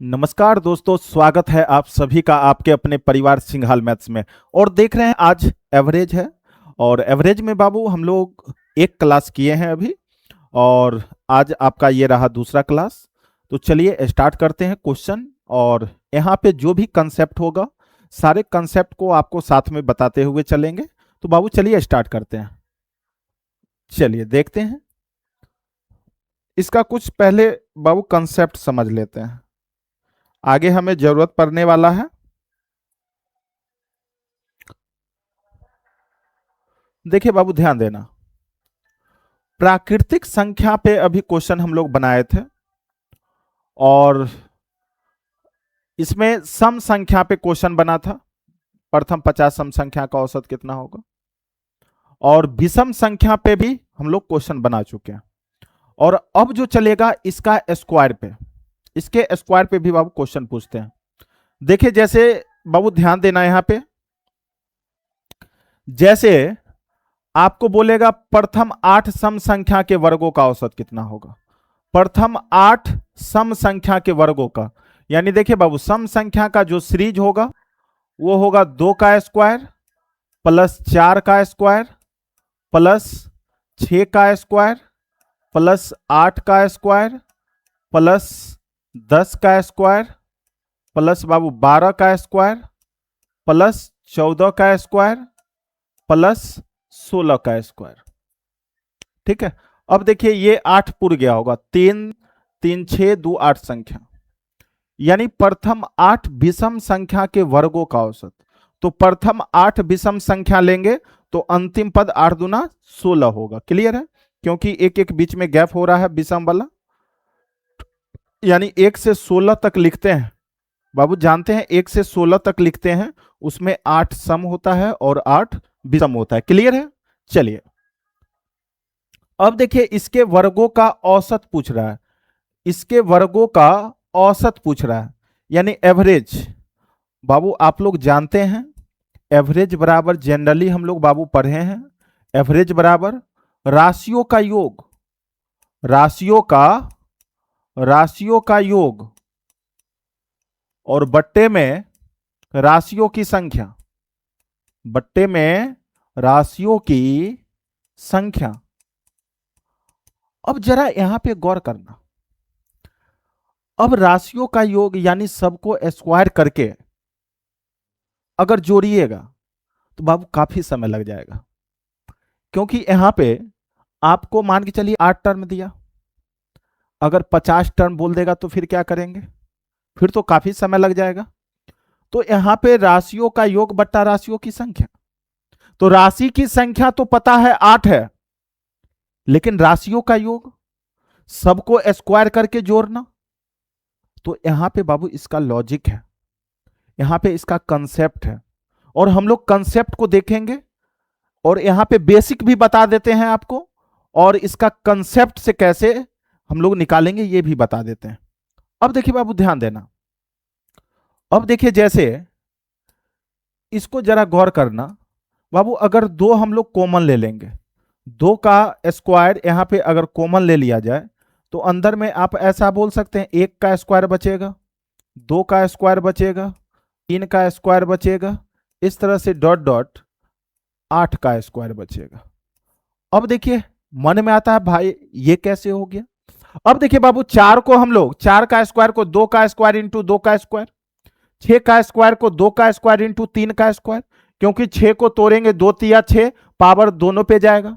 नमस्कार दोस्तों, स्वागत है आप सभी का आपके अपने परिवार सिंघाल मैथ्स में। और देख रहे हैं आज एवरेज है। और एवरेज में बाबू हम लोग एक क्लास किए हैं अभी, और आज आपका ये रहा दूसरा क्लास। तो चलिए स्टार्ट करते हैं क्वेश्चन। और यहाँ पे जो भी कंसेप्ट होगा सारे कंसेप्ट को आपको साथ में बताते हुए चलेंगे। तो बाबू चलिए स्टार्ट करते हैं। चलिए देखते हैं इसका कुछ पहले बाबू कंसेप्ट समझ लेते हैं, आगे हमें जरूरत पड़ने वाला है। देखिए बाबू ध्यान देना, प्राकृतिक संख्या पे अभी क्वेश्चन हम लोग बनाए थे, और इसमें सम संख्या पे क्वेश्चन बना था। प्रथम 50 सम संख्या का औसत कितना होगा। और विषम संख्या पे भी हम लोग क्वेश्चन बना चुके हैं। और अब जो चलेगा इसका स्क्वायर पे, इसके स्क्वायर पे भी बाबू क्वेश्चन पूछते हैं। देखिए जैसे बाबू ध्यान देना यहां पे, जैसे आपको बोलेगा प्रथम 8 सम संख्या के वर्गों का औसत कितना होगा। प्रथम 8 सम संख्या के वर्गों का, यानी देखिए बाबू सम संख्या का जो सीरीज होगा वो होगा 2 का स्क्वायर प्लस 4 का स्क्वायर प्लस 6 का स्क्वायर प्लस 8 का स्क्वायर प्लस 10 का स्क्वायर प्लस बाबू 12 का स्क्वायर प्लस 14 का स्क्वायर प्लस 16 का स्क्वायर। ठीक है, अब देखिए ये 8 पुर गया होगा, 3 3 6 2 8 संख्या, यानी प्रथम 8 विषम संख्या के वर्गों का औसत। तो प्रथम 8 विषम संख्या लेंगे तो अंतिम पद 8 दूना 16 होगा। क्लियर है, क्योंकि एक एक बीच में गैप हो रहा है विषम वाला, यानी 1 से 16 तक लिखते हैं बाबू, जानते हैं 1 से 16 तक लिखते हैं, उसमें 8 सम होता है और 8 विषम होता है। क्लियर है। चलिए अब देखिए इसके वर्गों का औसत पूछ रहा है, इसके वर्गों का औसत पूछ रहा है, यानी एवरेज। बाबू आप लोग जानते हैं एवरेज बराबर, जनरली हम लोग बाबू पढ़े हैं, एवरेज बराबर राशियों का योग, राशियों का योग और बट्टे में राशियों की संख्या, बट्टे में राशियों की संख्या। अब जरा यहां पे गौर करना, अब राशियों का योग यानी सबको स्क्वायर करके अगर जोड़िएगा तो बाबू काफी समय लग जाएगा, क्योंकि यहां पे आपको मान के चलिए 8 टर्म दिया, अगर 50 टर्म बोल देगा तो फिर क्या करेंगे, फिर तो काफी समय लग जाएगा। तो यहां पे राशियों का योग बट्टा राशियों की संख्या, तो राशि की संख्या तो पता है 8 है, लेकिन राशियों का योग सबको स्क्वायर करके जोड़ना। तो यहां पे बाबू इसका लॉजिक है, यहां पे इसका कंसेप्ट है, और हम लोग कंसेप्ट को देखेंगे और यहां पे बेसिक भी बता देते हैं आपको, और इसका कंसेप्ट से कैसे हम लोग निकालेंगे ये भी बता देते हैं। अब देखिए बाबू ध्यान देना, अब देखिए जैसे इसको जरा गौर करना बाबू, अगर 2 हम लोग कॉमन ले लेंगे, 2 का स्क्वायर यहां पे अगर कॉमन ले लिया जाए तो अंदर में आप ऐसा बोल सकते हैं 1 का स्क्वायर बचेगा, 2 का स्क्वायर बचेगा, 3 का स्क्वायर बचेगा, इस तरह से डॉट डॉट 8 का स्क्वायर बचेगा। अब देखिए मन में आता है भाई ये कैसे हो गया। अब देखिए बाबू 4 को हम लोग, 4 का स्क्वायर को 2 का स्क्वायर इंटू 2 का स्क्वायर, 6 का स्क्वायर को 2 का स्क्वायर इंटू 3 का स्क्वायर, क्योंकि 6 को तोड़ेंगे 2 तिया 6, पावर दोनों पे जाएगा।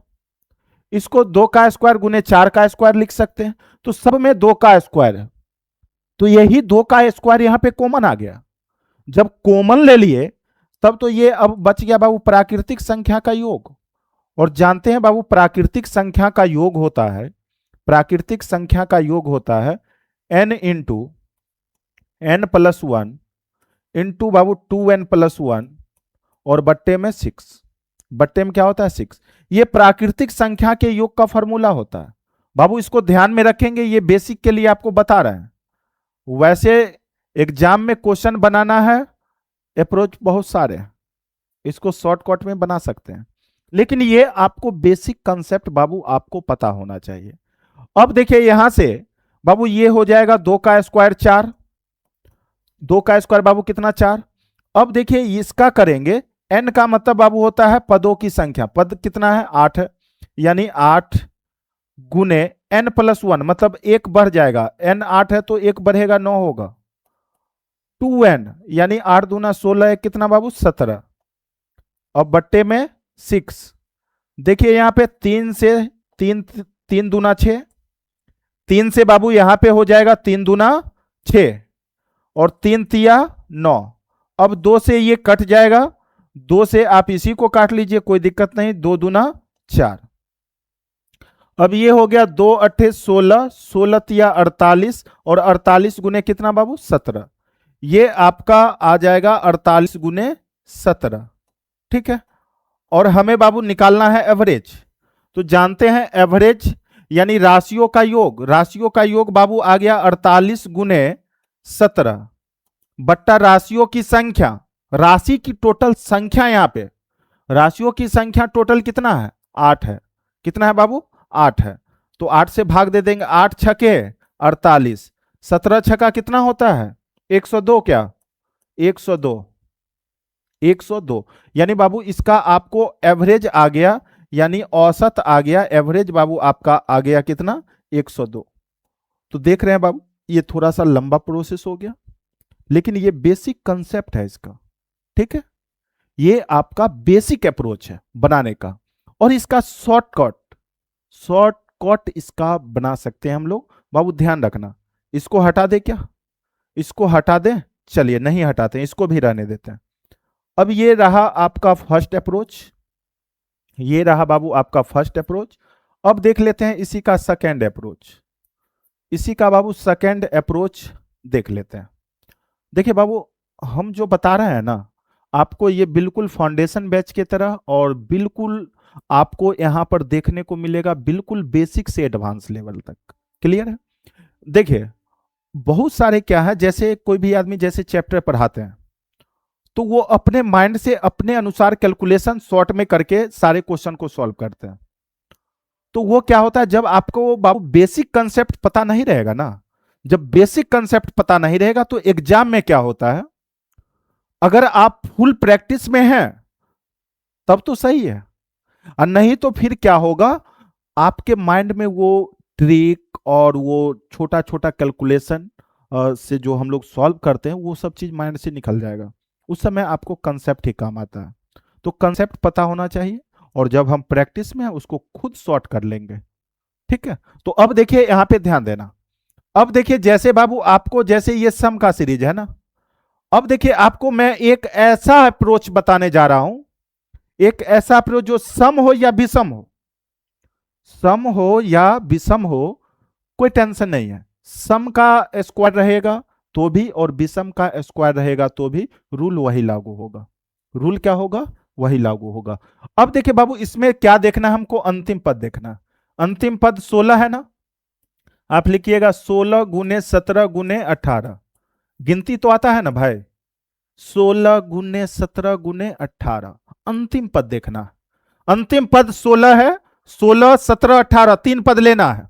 इसको 2 का स्क्वायर गुने 4 का स्क्वायर लिख सकते हैं, तो सब में 2 का स्क्वायर है, तो यही 2 का स्क्वायर यहां पे कॉमन आ गया। जब कॉमन ले लिए तब तो ये अब बच गया बाबू प्राकृतिक संख्या का योग, और जानते हैं बाबू प्राकृतिक संख्या का योग होता है, प्राकृतिक संख्या का योग होता है n into n plus 1 into बाबू 2n प्लस 1 और बट्टे में 6, बट्टे में क्या होता है 6। ये प्राकृतिक संख्या के योग का फॉर्मूला होता है बाबू, इसको ध्यान में रखेंगे, ये बेसिक के लिए आपको बता रहे हैं। वैसे एग्जाम में क्वेश्चन बनाना है, अप्रोच बहुत सारे हैं, इसको शॉर्टकट में बना सकते हैं, लेकिन ये आपको बेसिक कंसेप्ट बाबू आपको पता होना चाहिए। अब देखिए यहां से बाबू ये हो जाएगा 2 का स्क्वायर 4, 2 का स्क्वायर बाबू कितना 4। अब देखिए इसका करेंगे, एन का मतलब बाबू होता है पदों की संख्या, पद कितना है 8 है, यानी 8 गुने एन प्लस 1, मतलब एक बढ़ जाएगा, एन 8 है तो एक बढ़ेगा 9 होगा, 2n, यानी 8 दूना 16 कितना बाबू 17, और बट्टे में 6। देखिए यहां पे 3 से 3, 3 दूना 6, 3 से बाबू यहां पे हो जाएगा 3 दूना 6, और 3 तिया 9। अब 2 से ये कट जाएगा, 2 से आप इसी को काट लीजिए, कोई दिक्कत नहीं, 2 दूना 4। अब ये हो गया 2 अट्ठे 16, 16 तिया 48, और 48 गुने कितना बाबू 17, ये आपका आ जाएगा 48 गुने 17। ठीक है, और हमें बाबू निकालना है एवरेज। तो जानते हैं एवरेज यानी राशियों का योग, राशियों का योग बाबू आ गया 48 गुने 17 बट्टा राशियों की संख्या, राशि की टोटल संख्या, यहां पे राशियों की संख्या टोटल कितना है 8 है, कितना है बाबू 8 है, तो 8 से भाग दे देंगे, 8 छके 48, 17 छका कितना होता है 102, क्या 102, 102, यानी बाबू इसका आपको एवरेज आ गया, यानी औसत आ गया, एवरेज बाबू आपका आ गया कितना 102। तो देख रहे हैं बाबू ये थोड़ा सा लंबा प्रोसेस हो गया, लेकिन ये बेसिक कंसेप्ट है इसका। ठीक है, ये आपका बेसिक अप्रोच है बनाने का, और इसका शॉर्टकट इसका बना सकते हैं हम लोग। बाबू ध्यान रखना, इसको हटा दे, क्या इसको हटा दे, चलिए नहीं हटाते हैं, इसको भी रहने देते हैं। अब ये रहा आपका फर्स्ट अप्रोच, ये रहा बाबू आपका फर्स्ट अप्रोच। अब देख लेते हैं इसी का सेकेंड अप्रोच, इसी का बाबू सेकेंड अप्रोच देख लेते हैं। देखिए बाबू हम जो बता रहे हैं ना, आपको ये बिल्कुल फाउंडेशन बैच की तरह, और बिल्कुल आपको यहां पर देखने को मिलेगा बिल्कुल बेसिक से एडवांस लेवल तक। क्लियर है? देखिए बहुत सारे क्या है, जैसे कोई भी आदमी जैसे चैप्टर पढ़ाते हैं तो वो अपने माइंड से अपने अनुसार कैलकुलेशन शॉर्ट में करके सारे क्वेश्चन को सॉल्व करते हैं। तो वो क्या होता है, जब आपको बाबू बेसिक कंसेप्ट पता नहीं रहेगा ना, जब बेसिक कंसेप्ट पता नहीं रहेगा तो एग्जाम में क्या होता है, अगर आप फुल प्रैक्टिस में हैं तब तो सही है, और नहीं तो फिर क्या होगा, आपके माइंड में वो ट्रिक और वो छोटा छोटा कैलकुलेशन से जो हम लोग सॉल्व करते हैं वो सब चीज माइंड से निकल जाएगा, उस समय आपको कंसेप्ट ही काम आता है। तो कंसेप्ट पता होना चाहिए, और जब हम प्रैक्टिस में हैं उसको खुद सॉर्ट कर लेंगे। ठीक है, तो अब देखिए यहां पे ध्यान देना। अब देखिए जैसे बाबू आपको, जैसे ये सम का सीरीज है ना, अब देखिए आपको मैं एक ऐसा अप्रोच बताने जा रहा हूं, एक ऐसा अप्रोच जो सम हो या विषम हो, सम हो या विषम हो कोई टेंशन नहीं है, सम का स्क्वायर रहेगा तो भी और विषम का स्क्वायर रहेगा तो भी रूल वही लागू होगा, रूल क्या होगा वही लागू होगा। अब देखिए बाबू इसमें क्या देखना है हमको, अंतिम पद देखना, अंतिम पद 16 है ना, आप लिखिएगा 16 गुने 17 गुने 18, गिनती तो आता है ना भाई, 16 गुने 17 गुने 18, अंतिम पद देखना, अंतिम पद 16 है, 16 17 18 तीन पद लेना है,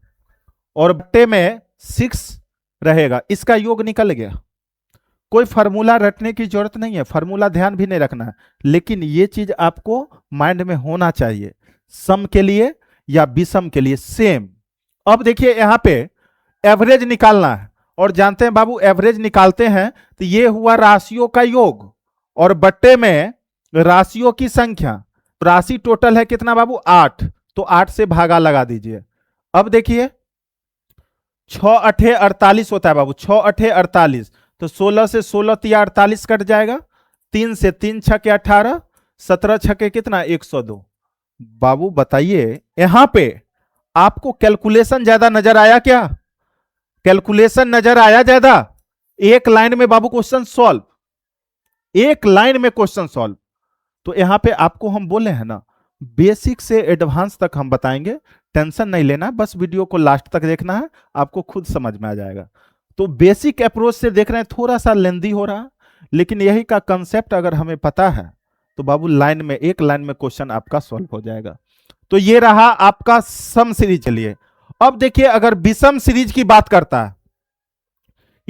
और बट्टे में 6 रहेगा, इसका योग निकल गया। कोई फार्मूला रटने की जरूरत नहीं है, फार्मूला ध्यान भी नहीं रखना है, लेकिन ये चीज आपको माइंड में होना चाहिए, सम के लिए या विषम के लिए सेम। अब देखिए यहां पे एवरेज निकालना है, और जानते हैं बाबू एवरेज निकालते हैं तो ये हुआ राशियों का योग, और बट्टे में राशियों की संख्या, राशि टोटल है कितना बाबू 8, तो 8 से भागा लगा दीजिए। अब देखिए 6 अठे 48 होता है बाबू, 6 अठे 48, तो 16 से 16 तिया 48 कट जाएगा, 3 से 3 छके 18, 17 छके कितना 102। बाबू बताइए यहां पे आपको कैलकुलेशन ज्यादा नजर आया क्या, कैलकुलेशन नजर आया ज्यादा, एक लाइन में बाबू क्वेश्चन सॉल्व, एक लाइन में क्वेश्चन सॉल्व। तो यहां पे आपको हम बोले हैं ना बेसिक से एडवांस तक हम बताएंगे, टेंशन नहीं लेना, बस वीडियो को लास्ट तक देखना है, आपको खुद समझ में आ जाएगा। तो बेसिक अप्रोच से देख रहे हैं थोड़ा सा लेंदी हो रहा, लेकिन यही का कंसेप्ट अगर हमें पता है तो बाबू लाइन में, एक लाइन में क्वेश्चन आपका सॉल्व हो जाएगा। तो ये रहा आपका सम सीरीज। चलिए अब देखिए अगर विषम सीरीज की बात करता है,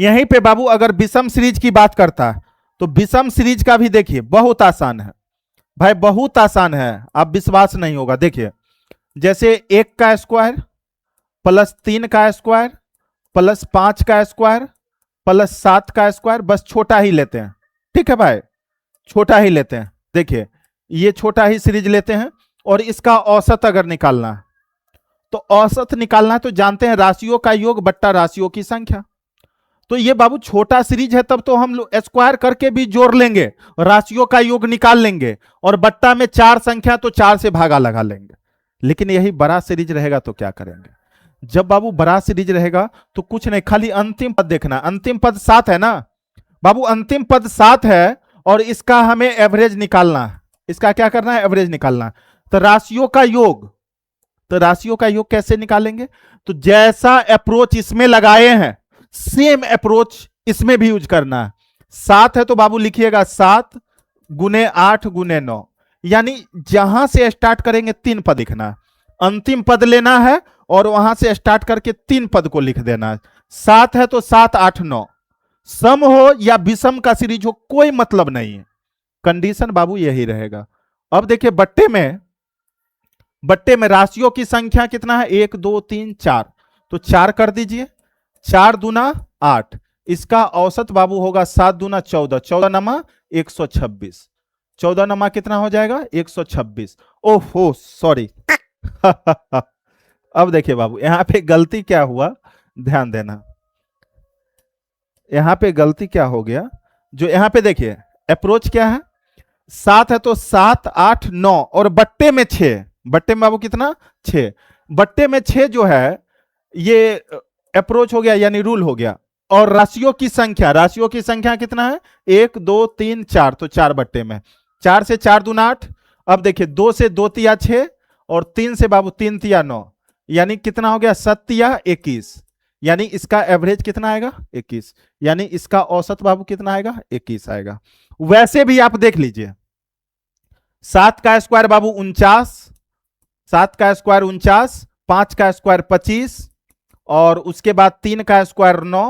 यहीं पे बाबू अगर विषम सीरीज की बात करता है तो विषम सीरीज का भी देखिए बहुत आसान है भाई, बहुत आसान है, आप विश्वास नहीं होगा। देखिए जैसे 1 का स्क्वायर प्लस 3 का स्क्वायर प्लस 5 का स्क्वायर प्लस 7 का स्क्वायर, बस छोटा ही लेते हैं, ठीक है भाई, छोटा ही लेते हैं। देखिए ये छोटा ही सीरीज लेते हैं और इसका औसत अगर निकालना है तो औसत निकालना है तो जानते हैं राशियों का योग बट्टा राशियों की संख्या। तो ये बाबू छोटा सीरीज है तब तो हम लोग स्क्वायर करके भी जोड़ लेंगे, राशियों का योग निकाल लेंगे और बट्टा में 4 संख्या तो 4 से भागा लगा लेंगे। लेकिन यही बड़ा सीरीज रहेगा तो क्या करेंगे? जब बाबू बड़ा सीरीज रहेगा तो कुछ नहीं, खाली अंतिम पद देखना। अंतिम पद 7 है ना बाबू, अंतिम पद 7 है और इसका हमें एवरेज निकालना है। इसका क्या करना है? एवरेज निकालना है। तो राशियों का योग, तो राशियों का योग कैसे निकालेंगे? तो जैसा अप्रोच इसमें लगाए हैं सेम अप्रोच इसमें भी यूज करना है। 7 है तो बाबू लिखिएगा 7 गुने 8 गुने 9, यानी जहां से स्टार्ट करेंगे 3 पद लिखना है, अंतिम पद लेना है और वहां से स्टार्ट करके 3 पद को लिख देना है। 7 है तो 7 8 9, सम हो या विषम का सीरीज हो कोई मतलब नहीं है, कंडीशन बाबू यही रहेगा। अब देखिए बट्टे में राशियों की संख्या कितना है? 1 2 3 4, तो 4 कर दीजिए, 4 दूना 8, इसका औसत बाबू होगा 7 दूना 14, 14 नमा 126, 14 नमा कितना हो जाएगा? 126। ओहो सॉरी अब देखिए बाबू यहां पे गलती क्या हुआ, ध्यान देना, यहां पे गलती क्या हो गया। जो यहां पे देखिए अप्रोच क्या है, 7 है तो 7 8 9 और बट्टे में 6, बट्टे में बाबू कितना? 6, बट्टे में 6 जो है ये अप्रोच हो गया यानी रूल हो गया। और राशियों की संख्या कितना है? 1 2 3 4, तो 4 बट्टे में, 4 से 4 दूना 8। अब देखिए 2 से 2 तिया 6 और 3 से बाबू 3 तिया 9, यानी कितना हो गया? 7 तिया 21, यानी इसका एवरेज कितना आएगा? 21, यानी इसका औसत बाबू कितना आएगा? 21 आएगा। वैसे भी आप देख लीजिए 7 का स्क्वायर बाबू 49, 7 का स्क्वायर 49, 5 का स्क्वायर 25 और उसके बाद 3 का स्क्वायर 9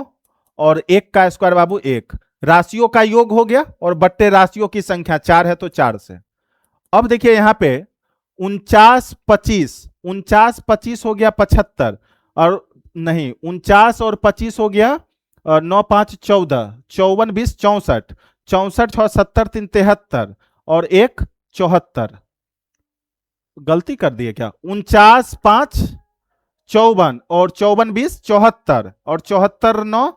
और 1 का स्क्वायर बाबू 1, राशियों का योग हो गया और बट्टे राशियों की संख्या 4 है तो 4 से। अब देखिए यहां पे 49 25 हो गया 75, और नहीं 49 और 25 हो गया 9 5 14, 54 20 64, 64 6 70 3 73 और 1 74, गलती कर दिए क्या? 49 5 54 और 54 20 74 और 74 9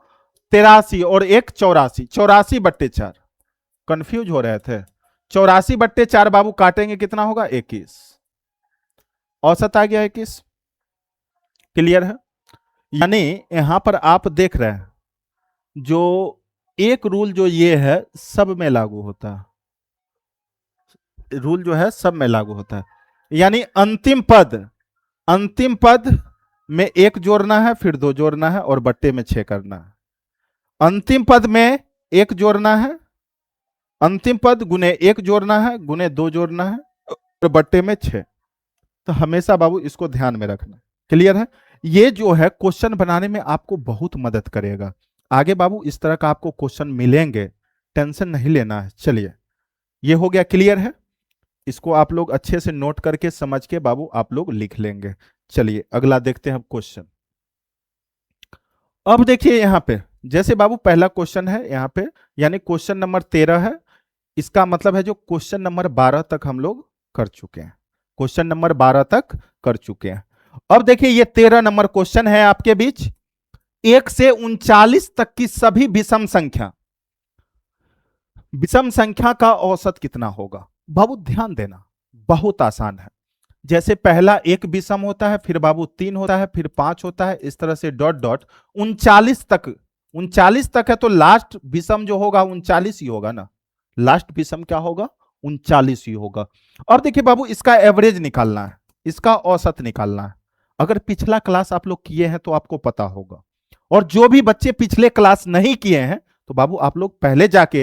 83 और 1 84, 84 बट्टे 4, कंफ्यूज हो रहे थे। 84 बट्टे 4 बाबू काटेंगे कितना होगा? 21, औसत आ गया 21। क्लियर है? यानी यहां पर आप देख रहे हैं जो एक रूल जो ये है सब में लागू होता है, रूल जो है सब में लागू होता है। यानी अंतिम पद में 1 जोड़ना है, फिर 2 जोड़ना है और बट्टे में 6 करना है। अंतिम पद में 1 जोड़ना है, अंतिम पद गुने 1 जोड़ना है, गुने 2 जोड़ना है और बट्टे में 6। तो हमेशा बाबू इसको ध्यान में रखना। क्लियर है? ये जो है क्वेश्चन बनाने में आपको बहुत मदद करेगा। आगे बाबू इस तरह का आपको क्वेश्चन मिलेंगे, टेंशन नहीं लेना है। चलिए ये हो गया, क्लियर है? इसको आप लोग अच्छे से नोट करके समझ के बाबू आप लोग लिख लेंगे। चलिए अगला देखते हैं क्वेश्चन। अब देखिए यहां पे जैसे बाबू पहला क्वेश्चन है यहां पे, यानी क्वेश्चन नंबर 13 है, इसका मतलब है जो क्वेश्चन नंबर 12 तक हम लोग कर चुके हैं, क्वेश्चन नंबर 12 तक कर चुके हैं। अब देखिए ये 13 नंबर क्वेश्चन है आपके बीच। 1 से 39 तक की सभी विषम संख्या का औसत कितना होगा? बाबू ध्यान देना, बहुत आसान है। जैसे पहला 1 विषम होता है, फिर बाबू 3 होता है, फिर 5 होता है, इस तरह से डॉट डॉट 39 तक है तो लास्ट विषम जो होगा 39 ही होगा ना, लास्ट विषम क्या होगा? 39 ही होगा। और देखिए बाबू इसका एवरेज निकालना है, इसका औसत निकालना है। अगर पिछला क्लास आप लोग किए हैं तो आपको पता होगा, और जो भी बच्चे पिछले क्लास नहीं किए हैं तो बाबू आप लोग पहले जाके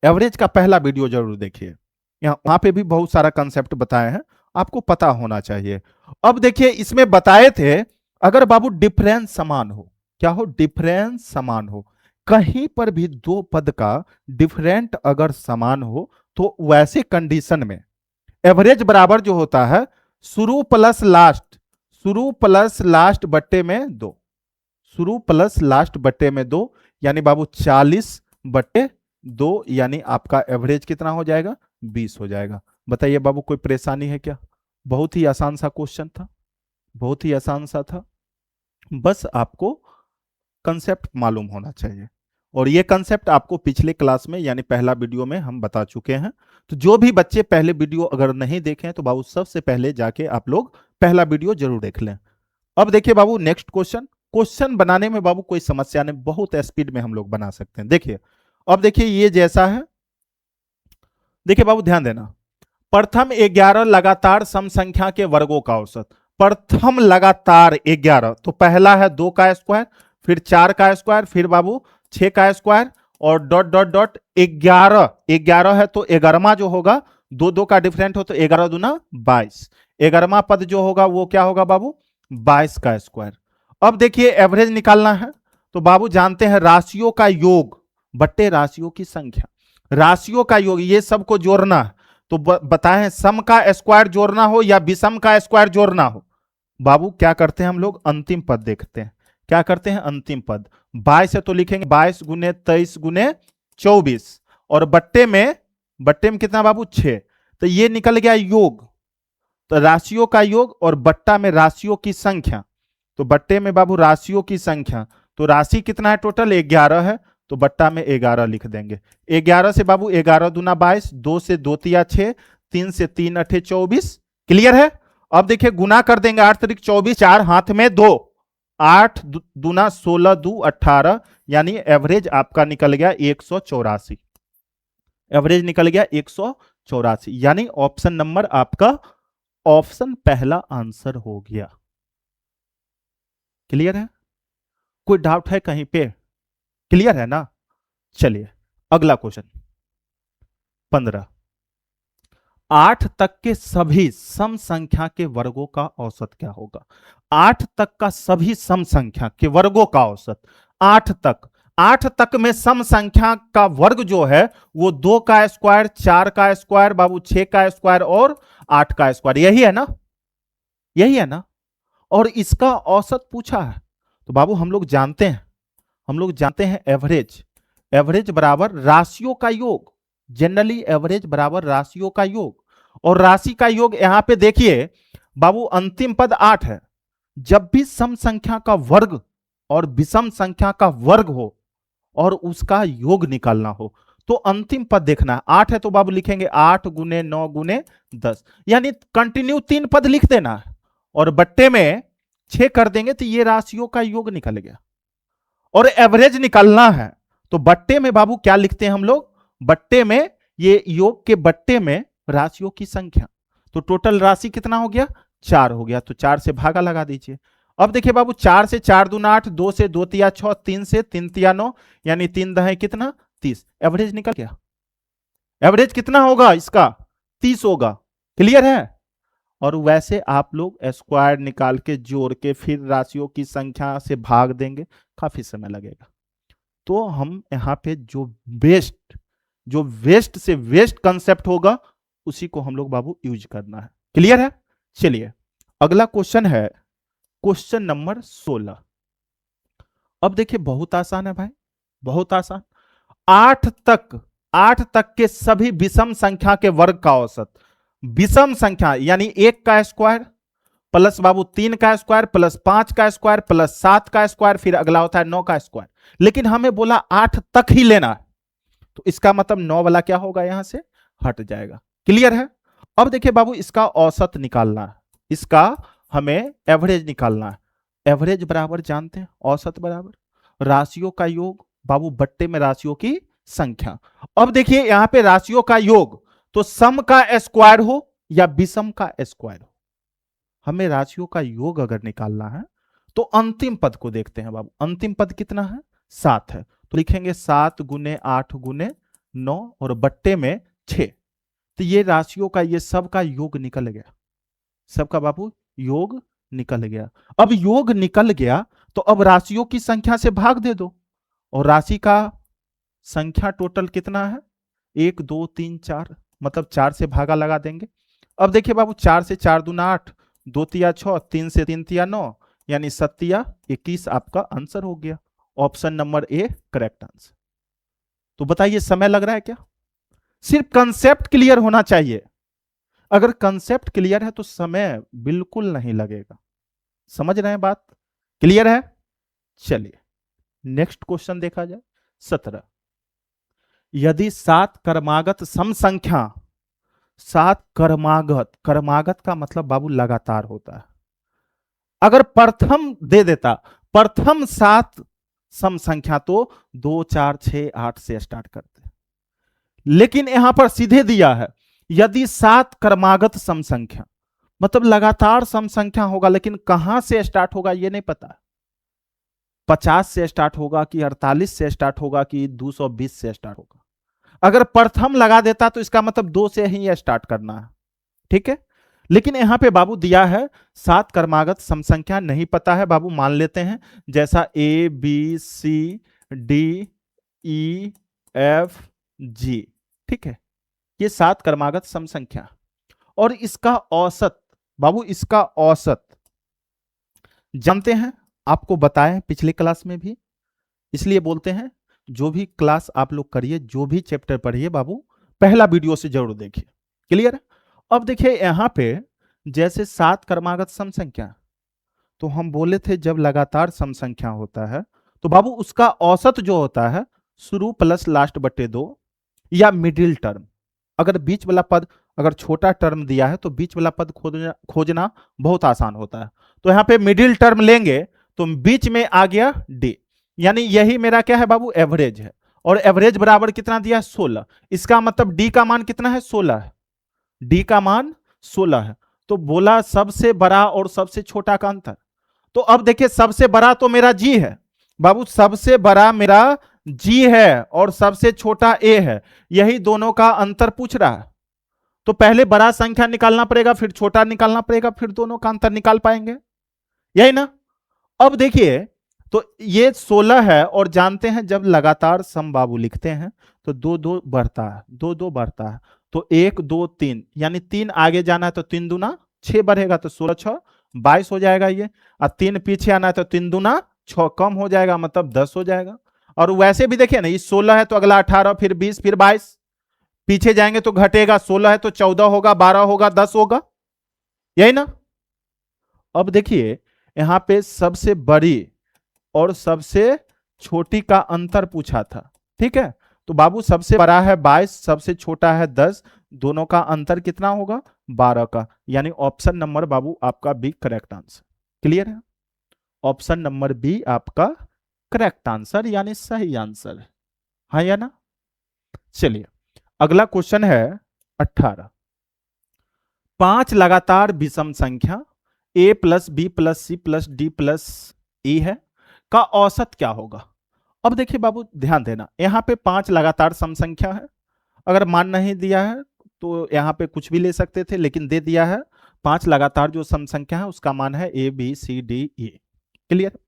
एवरेज का पहला वीडियो जरूर देखिए, वहां पे भी बहुत सारा कंसेप्ट बताए हैं, आपको पता होना चाहिए। अब देखिए इसमें बताए थे अगर बाबू डिफरेंस समान हो, क्या हो? डिफरेंस समान हो, कहीं पर भी दो पद का डिफरेंट अगर समान हो तो वैसे कंडीशन में एवरेज बराबर जो होता है शुरू प्लस लास्ट बट्टे में दो, शुरू प्लस लास्ट बट्टे में दो, यानी बाबू 40/2, यानी आपका एवरेज कितना हो जाएगा 20 हो जाएगा। बताइए बाबू कोई परेशानी है क्या? बहुत ही आसान सा क्वेश्चन था, बहुत ही आसान सा था, बस आपको कंसेप्ट मालूम होना चाहिए। और ये कंसेप्ट आपको पिछले क्लास में यानी पहला वीडियो में हम बता चुके हैं। तो जो भी बच्चे पहले वीडियो अगर नहीं देखे हैं तो बाबू सबसे पहले जाके आप लोग पहला वीडियो जरूर देख लें। अब देखिए बाबू नेक्स्ट क्वेश्चन, क्वेश्चन बनाने में बाबू कोई समस्या नहीं, बहुत स्पीड में हम लोग बना सकते हैं। देखिए अब देखिए ये जैसा है, देखिए बाबू ध्यान देना, प्रथम 11 लगातार सम संख्या के वर्गों का औसत, प्रथम लगातार 11, तो पहला है 2 का स्क्वायर, फिर 4 का स्क्वायर, फिर बाबू 6 का स्क्वायर और डॉट डॉट डॉट 11, 11 है तो 11वां जो होगा 2 2 का डिफरेंट हो तो 11 दूना 22, 11वां पद जो होगा वो क्या होगा बाबू 22 का स्क्वायर। अब देखिए एवरेज निकालना है तो बाबू जानते हैं राशियों का योग बट्टे राशियों की संख्या, राशियों का योग ये सबको जोड़ना है। तो बताएं सम का स्क्वायर जोड़ना हो या विषम का स्क्वायर जोड़ना हो, बाबू क्या करते हैं हम लोग अंतिम पद देखते हैं, क्या करते हैं अंतिम पद 22 है तो लिखेंगे 22 गुने 23 गुने 24 और बट्टे में कितना बाबू 6, तो ये निकल गया योग, तो राशियों का योग और बट्टा में राशियों की संख्या, तो बट्टे में बाबू राशियों की संख्या, तो राशि कितना है टोटल 11 है तो बट्टा में 11 लिख देंगे। 11 से बाबू 11 दूना 22, 2 से 2 तिया 6, 3 से 3 अठे 24, क्लियर है। अब देखिए गुना कर देंगे 8 तरीक 24, 4 हाथ में 2, 8 दूना 16 दू 18, यानी एवरेज आपका निकल गया 184, एवरेज निकल गया 184, यानी ऑप्शन नंबर आपका ऑप्शन पहला आंसर हो गया। क्लियर है, कोई डाउट है कहीं पे? क्लियर है ना। चलिए अगला क्वेश्चन 15, 8 तक के सभी सम संख्या के वर्गों का औसत क्या होगा? 8 तक का सभी सम संख्या के वर्गों का औसत, 8 तक, 8 तक में सम संख्या का वर्ग जो है वो 2 का स्क्वायर, 4 का स्क्वायर बाबू, 6 का स्क्वायर और 8 का स्क्वायर, यही है ना, यही है ना। और इसका औसत पूछा है तो बाबू हम लोग जानते हैं, हम लोग जानते हैं एवरेज, एवरेज बराबर राशियों का योग, जनरली एवरेज बराबर राशियों का योग, और राशि का योग यहां पे देखिए बाबू अंतिम पद 8 है, जब भी सम संख्या का वर्ग और विषम संख्या का वर्ग हो और उसका योग निकालना हो तो अंतिम पद देखना है, 8 है तो बाबू लिखेंगे 8 गुने 9 गुने 10, यानी कंटिन्यू 3 पद लिख देना है और बट्टे में 6 कर देंगे तो ये राशियों का योग निकल गया। और एवरेज निकालना है तो बट्टे में बाबू क्या लिखते हैं हम लोग, बट्टे में ये योग के बट्टे में राशियों की संख्या, तो टोटल राशि कितना हो गया 4 हो गया, तो 4 से भागा लगा दीजिए। अब देखिए बाबू 4 से 4 दूना 8, 2 से 2 तिया 6, 3 से 3 तिया 9, यानी 3 दहे कितना 30, एवरेज निकल गया। एवरेज कितना होगा इसका 30 होगा, क्लियर है। और वैसे आप लोग स्क्वायर निकाल के जोड़ के फिर राशियों की संख्या से भाग देंगे, काफी समय लगेगा। तो हम यहाँ पे जो वेस्ट से वेस्ट कंसेप्ट होगा उसी को हम लोग बाबू यूज करना है, क्लियर है। चलिए अगला क्वेश्चन है क्वेश्चन नंबर 16। अब देखिए बहुत आसान है भाई, बहुत आसान, 8 तक के सभी विषम संख्या के वर्ग का औसत, विषम संख्या यानी 1 का स्क्वायर प्लस बाबू 3 का स्क्वायर प्लस 5 का स्क्वायर प्लस 7 का स्क्वायर, फिर अगला होता है 9 का स्क्वायर, लेकिन हमें बोला 8 तक ही लेना है तो इसका मतलब 9 वाला क्या होगा यहां से हट जाएगा, क्लियर है। अब देखिए बाबू इसका औसत निकालना है, इसका हमें एवरेज निकालना है, एवरेज बराबर जानते हैं औसत बराबर राशियों का योग बाबू बट्टे में राशियों की संख्या। अब देखिए यहां पे राशियों का योग तो सम का स्क्वायर हो या विषम का स्क्वायर हो, हमें राशियों का योग अगर निकालना है तो अंतिम पद को देखते हैं बाबू, अंतिम पद कितना है 7 है तो लिखेंगे 7 गुने 8 गुने 9 और बट्टे में 6, तो ये राशियों का ये सब का योग निकल गया, सबका बाबू योग निकल गया। अब योग निकल गया तो अब राशियों की संख्या से भाग दे दो और राशि का संख्या टोटल कितना है, 1 2 3 4, मतलब 4 से भागा लगा देंगे। अब देखिए बाबू, 4 से 4 दूना 8, 2 तिया 6, 3 से 3 तिया 9, यानी 7 तिया 21 आपका आंसर हो गया। Option number A correct answer. तो बताइए समय लग रहा है क्या? सिर्फ कंसेप्ट क्लियर होना चाहिए। अगर कंसेप्ट क्लियर है तो समय बिल्कुल नहीं लगेगा। समझ रहे हैं बात? क्लियर है? चलिए नेक्स्ट क्वेश्चन देखा जाए। 17, यदि 7 क्रमागत सम संख्या, 7 क्रमागत, क्रमागत का मतलब बाबू लगातार होता है। अगर प्रथम दे देता, प्रथम 7 सम संख्या, तो 2 4 6 8 से स्टार्ट करते, लेकिन यहां पर सीधे दिया है यदि 7 क्रमागत सम संख्या, मतलब लगातार सम संख्या होगा, लेकिन कहां से स्टार्ट होगा ये नहीं पता। 50 से स्टार्ट होगा कि 48 से स्टार्ट होगा कि 220 से स्टार्ट होगा। अगर प्रथम लगा देता तो इसका मतलब 2 से ही स्टार्ट करना है, ठीक है। लेकिन यहां पे बाबू दिया है 7 क्रमागत सम संख्या, नहीं पता है बाबू, मान लेते हैं जैसा A B C D E F G, ठीक है। ये 7 क्रमागत सम संख्या, और इसका औसत बाबू, इसका औसत जानते हैं, आपको बताएं पिछले क्लास में भी, इसलिए बोलते हैं जो भी क्लास आप लोग करिए, जो भी चैप्टर पढ़िए बाबू, पहला वीडियो से जरूर देखिए। क्लियर? अब देखिए यहां पे जैसे 7 क्रमागत सम संख्या, तो हम बोले थे जब लगातार सम संख्या होता है तो बाबू उसका औसत जो होता है शुरू प्लस लास्ट बटे 2, या मिडिल टर्म। अगर बीच वाला पद, अगर छोटा टर्म दिया है तो बीच वाला पद खोजना बहुत आसान होता है। तो यहां पे मिडिल टर्म लेंगे तो बीच में आ गया डी, यानी यही मेरा क्या है बाबू, एवरेज है। और एवरेज बराबर कितना दिया है, 16। इसका मतलब डी का मान कितना है, 16 है। डी का मान 16 है। तो बोला सबसे बड़ा और सबसे छोटा का अंतर। तो अब देखिए सबसे बड़ा तो मेरा जी है बाबू, सबसे बड़ा मेरा जी है और सबसे छोटा ए है, यही दोनों का अंतर पूछ रहा है। तो पहले बड़ा संख्या निकालना पड़ेगा, फिर छोटा निकालना पड़ेगा, फिर दोनों का अंतर निकाल पाएंगे, यही ना। अब देखिए तो ये 16 है, और जानते हैं जब लगातार सम बाबू लिखते हैं तो 2 2 बढ़ता है, 2 2 बढ़ता है, तो 1 2 3, यानी 3 आगे जाना है तो 3 दूना 6 बढ़ेगा, तो 16 6 22 हो जाएगा ये। और 3 पीछे आना है तो 3 दूना 6 कम हो जाएगा, मतलब 10 हो जाएगा। और वैसे भी देखिए ना, ये 16 है तो अगला 18, फिर 20, फिर 22, पीछे जाएंगे तो घटेगा, 16 है तो 14 होगा, 12 होगा, 10 होगा, यही ना। अब देखिए यहां पे सबसे बड़ी और सबसे छोटी का अंतर पूछा था, ठीक है। तो बाबू सबसे बड़ा है 22, सबसे छोटा है 10, दोनों का अंतर कितना होगा, 12 का, यानी ऑप्शन नंबर बाबू आपका बी करेक्ट आंसर। क्लियर है? ऑप्शन नंबर बी आपका करेक्ट आंसर, यानी सही आंसर है, हाँ या ना। चलिए अगला क्वेश्चन है 18, 5 लगातार विषम संख्या a plus B plus C plus D plus E है का औसत क्या होगा। अब देखिए बाबू ध्यान देना, यहां पे 5 लगातार सम संख्या है। अगर मान नहीं दिया है तो यहां पे कुछ भी ले सकते थे, लेकिन दे दिया है 5 लगातार जो सम संख्या है उसका मान है A B C D E. Clear?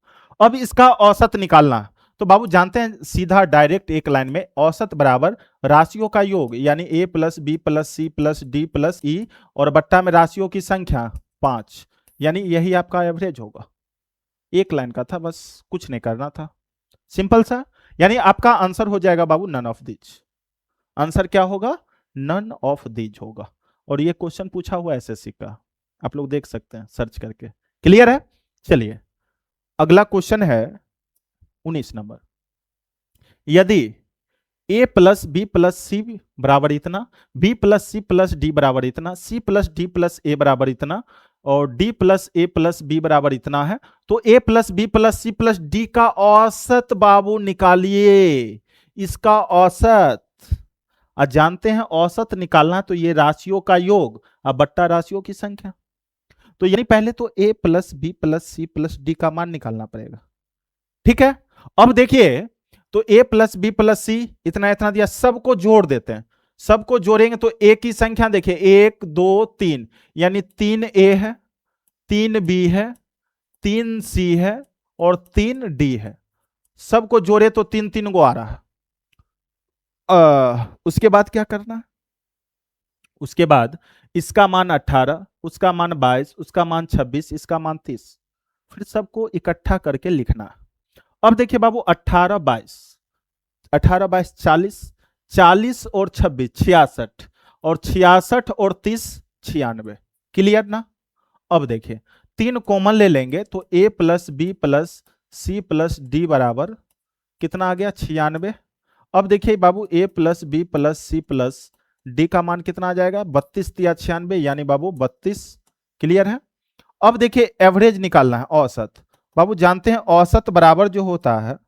अब इसका औसत निकालना है, तो बाबू जानते हैं सीधा डायरेक्ट एक लाइन में औसत बराबर राशियों का योग, यानी A plus B plus C plus D plus E, और बट्टा में राशियों की संख्या 5, यानी यही आपका एवरेज होगा। एक लाइन का था, बस कुछ नहीं करना था, सिंपल सा। यानी आपका आंसर हो जाएगा बाबू नन ऑफ दीज। आंसर क्या होगा, नन ऑफ दीज होगा। और ये क्वेश्चन पूछा हुआ एसएससी का, आप लोग देख सकते हैं सर्च करके। क्लियर है? चलिए अगला क्वेश्चन है 19 नंबर, यदि a plus B plus C बराबर इतना, b plus C plus D बराबर इतना, c plus D plus A बराबर इतना, और d plus A plus B बराबर इतना है, तो a plus B plus C plus D का औसत बाबू निकालिए, इसका औसत। जानते हैं औसत निकालना तो ये राशियों का योग और बट्टा राशियों की संख्या। तो यानी पहले तो a plus B plus C plus D का मान निकालना पड़ेगा, ठीक है। अब देखिए तो a प्लस बी प्लस सी इतना इतना दिया, सबको जोड़ देते हैं, सबको जोड़ेंगे तो a की संख्या देखिए 1 2 3, यानी 3a है, 3b है, 3c है और 3d है। सबको जोड़े तो 3 3 गो आ रहा है। उसके बाद क्या करना है? उसके बाद इसका मान 18, उसका मान 22, उसका मान 26, इसका मान 30, फिर सबको इकट्ठा करके लिखना है। अब देखिए बाबू, 18 22, 18 22 40, 40 और 26 66, और 66 और 30 96। क्लियर ना? अब देखिए, 3 कॉमन ले लेंगे तो a plus B plus C plus D बराबर कितना आ गया? 96। अब देखिए बाबू, a plus B plus C plus D का मान कितना आ जाएगा? 32 या 96, यानी बाबू 32। क्लियर है? अब देखिए, एवरेज निकालना है, औसत। बाबू जानते हैं औसत बराबर जो होता है,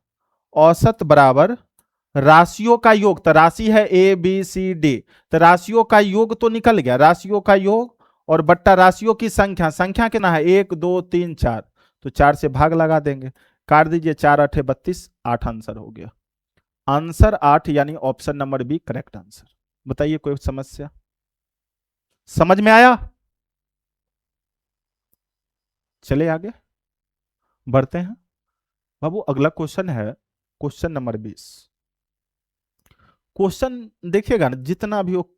औसत बराबर राशियों का योग। तो राशि है ए बी सी डी, तो राशियों का योग तो निकल गया, राशियों का योग और बट्टा राशियों की संख्या। संख्या कितना है? 1 2 3 4, तो 4 से भाग लगा देंगे, काट दीजिए, 4 8 32, 8 आंसर हो गया। आंसर 8, यानी option number B correct answer. बताइए कोई समस्या? समझ में आया? चले आगे बढ़ते हैं बाबू। अगला क्वेश्चन है क्वेश्चन नंबर 20। क्वेश्चन देखिएगा ना, जितना भी हो,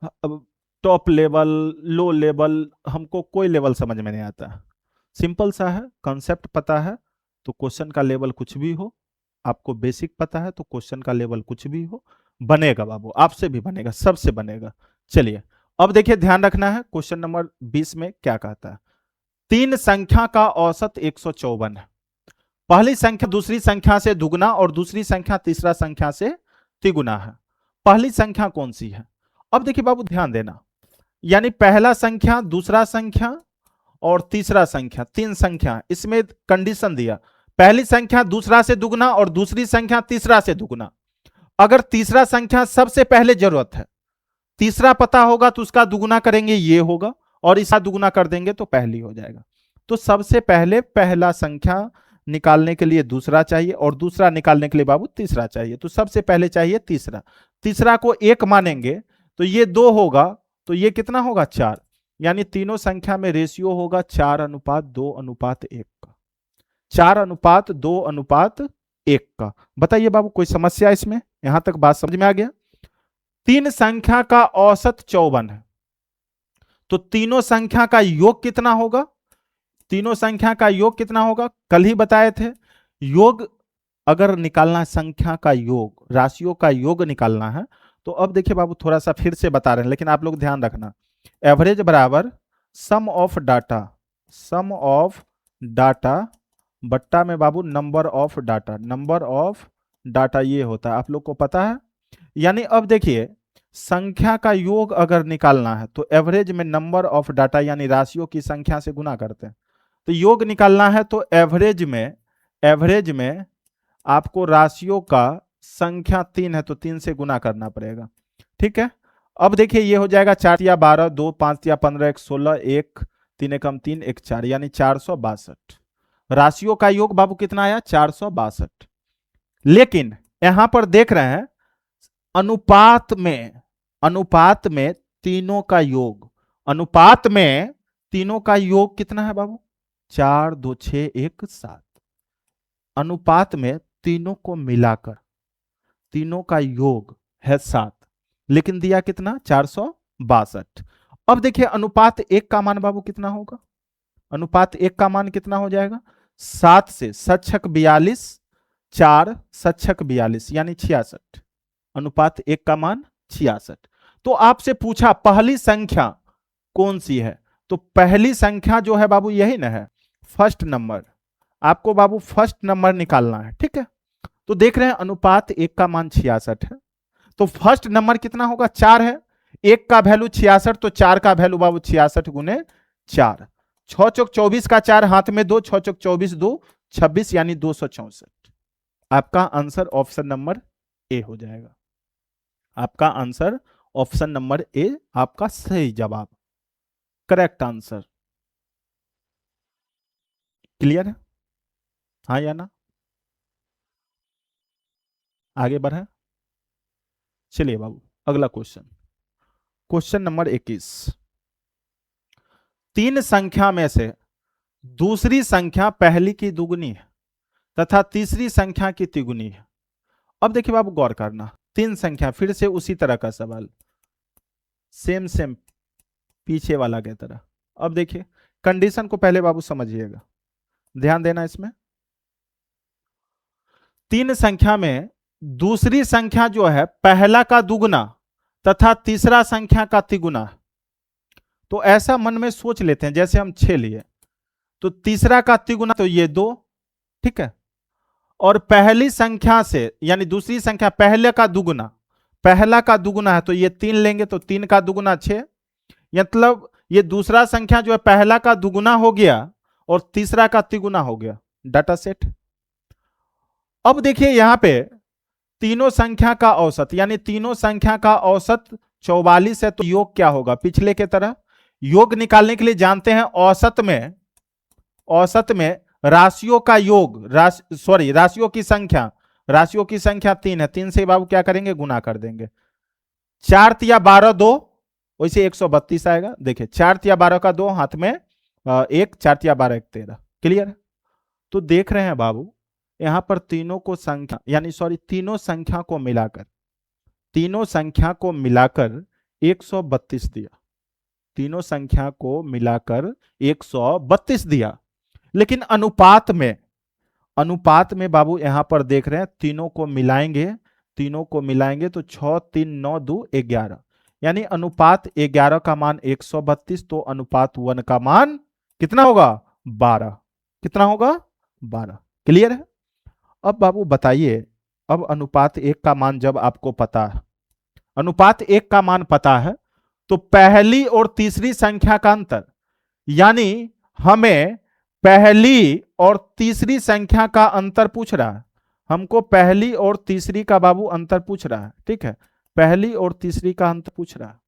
अब टॉप लेवल लो लेवल, हमको कोई लेवल समझ में नहीं आता। सिंपल सा है, कॉन्सेप्ट पता है तो क्वेश्चन का लेवल कुछ भी हो, आपको बेसिक पता है तो क्वेश्चन का लेवल कुछ भी हो, बनेगा बाबू, आपसे भी बनेगा, सबसे बनेगा। चलिए, अब देखिए, ध्यान रखना है, क्वेश्चन नंबर 20 में क्या कहता है। 3 संख्या का औसत 154 है। पहली संख्या दूसरी संख्या से दुगना और दूसरी संख्या तीसरा संख्या से तिगुना है। पहली संख्या कौन सी है? अब देखिए बाबू, ध्यान देना, यानी पहला संख्या, दूसरा संख्या और तीसरा संख्या, 3 संख्या, इसमें कंडीशन दिया, पहली संख्या दूसरा से दुगना और दूसरी संख्या तीसरा से दुगना। अगर तीसरा संख्या सबसे पहले जरूरत है, तीसरा पता होगा तो उसका दुगुना करेंगे, ये होगा, और इसका दुगुना कर देंगे तो पहली हो जाएगा। तो सबसे पहले पहला संख्या निकालने के लिए दूसरा चाहिए, और दूसरा निकालने के लिए बाबू तीसरा चाहिए। तो सबसे पहले चाहिए तीसरा, तीसरा को 1 मानेंगे तो ये 2 होगा, तो ये कितना होगा? 4, यानी तीनों संख्या में रेशियो होगा 4:2:1 का, 4:2:1 का। बताइए बाबू, कोई समस्या इसमें? यहां तक बात समझ में आ गया? 3 संख्या का औसत 54 है, तो तीनों संख्या का योग कितना होगा? तीनों संख्या का योग कितना होगा? कल ही बताए थे, योग अगर निकालना है, संख्या का योग, राशियों का योग निकालना है, तो अब देखिए बाबू, थोड़ा सा फिर से बता रहे हैं, लेकिन आप लोग ध्यान रखना, एवरेज बराबर sum of data, sum of data बट्टा में बाबू number of data, number of data ये होता है, आप लोग को पता है। यानी अब देखिए, संख्या का योग अगर निकालना है तो एवरेज में नंबर ऑफ डाटा यानी राशियों की संख्या से गुना करते हैं। तो योग निकालना है तो एवरेज में आपको राशियों का संख्या 3 है तो 3 से गुना करना पड़ेगा। ठीक है, अब देखिए, ये हो जाएगा 4 या 12, 2 5 या 15, 1 16, 1 3 एकम 3, 1 4, यानी 462। राशियों का योग बाबू कितना आया? 462। लेकिन यहां पर देख रहे हैं, अनुपात में तीनों का योग, अनुपात में तीनों का योग कितना है बाबू? 4 2 6 1 7। अनुपात में तीनों को मिलाकर तीनों का योग है 7, लेकिन दिया कितना? 462। अब देखिए, अनुपात 1 का मान बाबू कितना होगा? अनुपात 1 का मान कितना हो जाएगा? 7 से 7 42, 4 7 42, यानी 66। अनुपात 1 का मान 66। तो आपसे पूछा पहली संख्या कौन सी है, तो पहली संख्या जो है बाबू यही ना है, फर्स्ट नंबर। आपको बाबू फर्स्ट नंबर निकालना है। ठीक है, तो देख रहे हैं अनुपात 1 का मान 66 है, तो फर्स्ट नंबर कितना होगा? 4 है, 1 का वैल्यू 66, तो 4 का वैल्यू बाबू 66 गुने 4, 6 चौक 24 का 4 हाथ में 2, 6 चौक 24 2 26, यानी 264। आपका आंसर ऑप्शन नंबर ए हो जाएगा। आपका आंसर ऑप्शन नंबर ए आपका सही जवाब, करेक्ट आंसर। क्लियर है? हाँ या ना? आगे बढ़े, चलिए बाबू, अगला क्वेश्चन, क्वेश्चन नंबर 21। 3 संख्या में से दूसरी संख्या पहली की दुगनी है, तथा तीसरी संख्या की तिगुनी है। अब देखिए बाबू गौर करना, तीन संख्या, फिर से उसी तरह का सवाल, सेम पीछे वाला की तरह। अब देखिए कंडीशन को पहले बाबू समझिएगा, ध्यान देना इसमें। तीन संख्या में दूसरी संख्या जो है पहला का दुगुना तथा तीसरा संख्या का तिगुना है। तो ऐसा मन में सोच लेते हैं, जैसे हम 6 लिए तो तीसरा का तिगुना तो ये 2, ठीक है, और पहली संख्या से यानी दूसरी संख्या पहले का दुगुना, पहला का दुगुना है तो ये 3 लेंगे तो 3 का दुगुना 6, मतलब ये दूसरा संख्या जो है पहला का दुगुना हो गया और तीसरा का तिगुना हो गया, डाटा सेट। अब देखिए यहां पे तीनों संख्या का औसत, यानी तीनों संख्या का औसत 44 है, तो योग क्या होगा, पिछले के तरह योग निकालने के लिए जानते हैं औसत में राशियों का योग, राशियों की संख्या 3 है, 3 से बाबू क्या करेंगे, गुना कर देंगे। 4 तिया 12 2, वैसे 132 आएगा। देखिए 4 तिया 12 का 2, हाथ में 1, 4 तिया 12 1 13, क्लियर है। तो देख रहे हैं बाबू यहां पर तीनों संख्या को मिलाकर 132 दिया, तीनों संख्या को मिलाकर 132 दिया। लेकिन अनुपात में बाबू यहां पर देख रहे हैं तीनों को मिलाएंगे तो 6 3 9 2 11, यानी अनुपात 11 का मान 132, तो अनुपात 1 का मान कितना होगा, 12। कितना होगा, 12। क्लियर है। अब बाबू बताइए, अब अनुपात 1 का मान जब आपको पता है, अनुपात 1 का मान पता है, तो पहली और तीसरी संख्या का अंतर, यानी हमें पहली और तीसरी संख्या का अंतर पूछ रहा है, हमको पहली और तीसरी का बाबू अंतर पूछ रहा है, ठीक है, पहली और तीसरी का अंतर पूछ रहा है।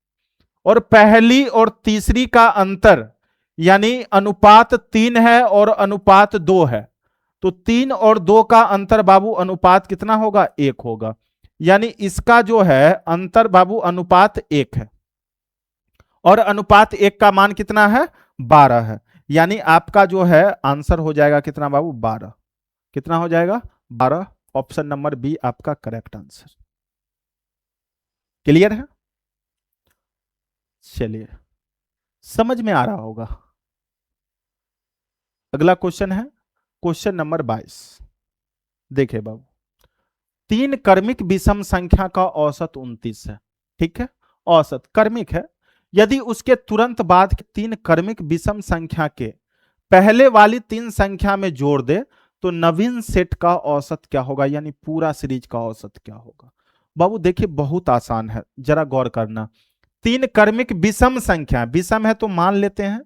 और पहली और तीसरी का अंतर यानी अनुपात 3 है और अनुपात 2 है, तो 3 और 2 का अंतर बाबू अनुपात कितना होगा, 1 होगा, यानी इसका जो है अंतर बाबू अनुपात 1 है, और अनुपात 1 का मान कितना है, 12 है, यानी आपका जो है आंसर हो जाएगा कितना बाबू, 12। कितना हो जाएगा, 12। ऑप्शन नंबर बी आपका करेक्ट आंसर। क्लियर है। चलिए समझ में आ रहा होगा। अगला क्वेश्चन है क्वेश्चन नंबर 22। देखिए बाबू, 3 क्रमिक विषम संख्या का औसत 29 है, ठीक है, औसत क्रमिक है। यदि उसके तुरंत बाद 3 क्रमिक विषम संख्या के पहले वाली 3 संख्या में जोड़ दे तो नवीन सेट का औसत क्या होगा, यानी पूरा सीरीज का औसत क्या होगा। बाबू देखिए बहुत आसान है, जरा गौर करना। 3 क्रमिक विषम संख्या, विषम है तो मान लेते हैं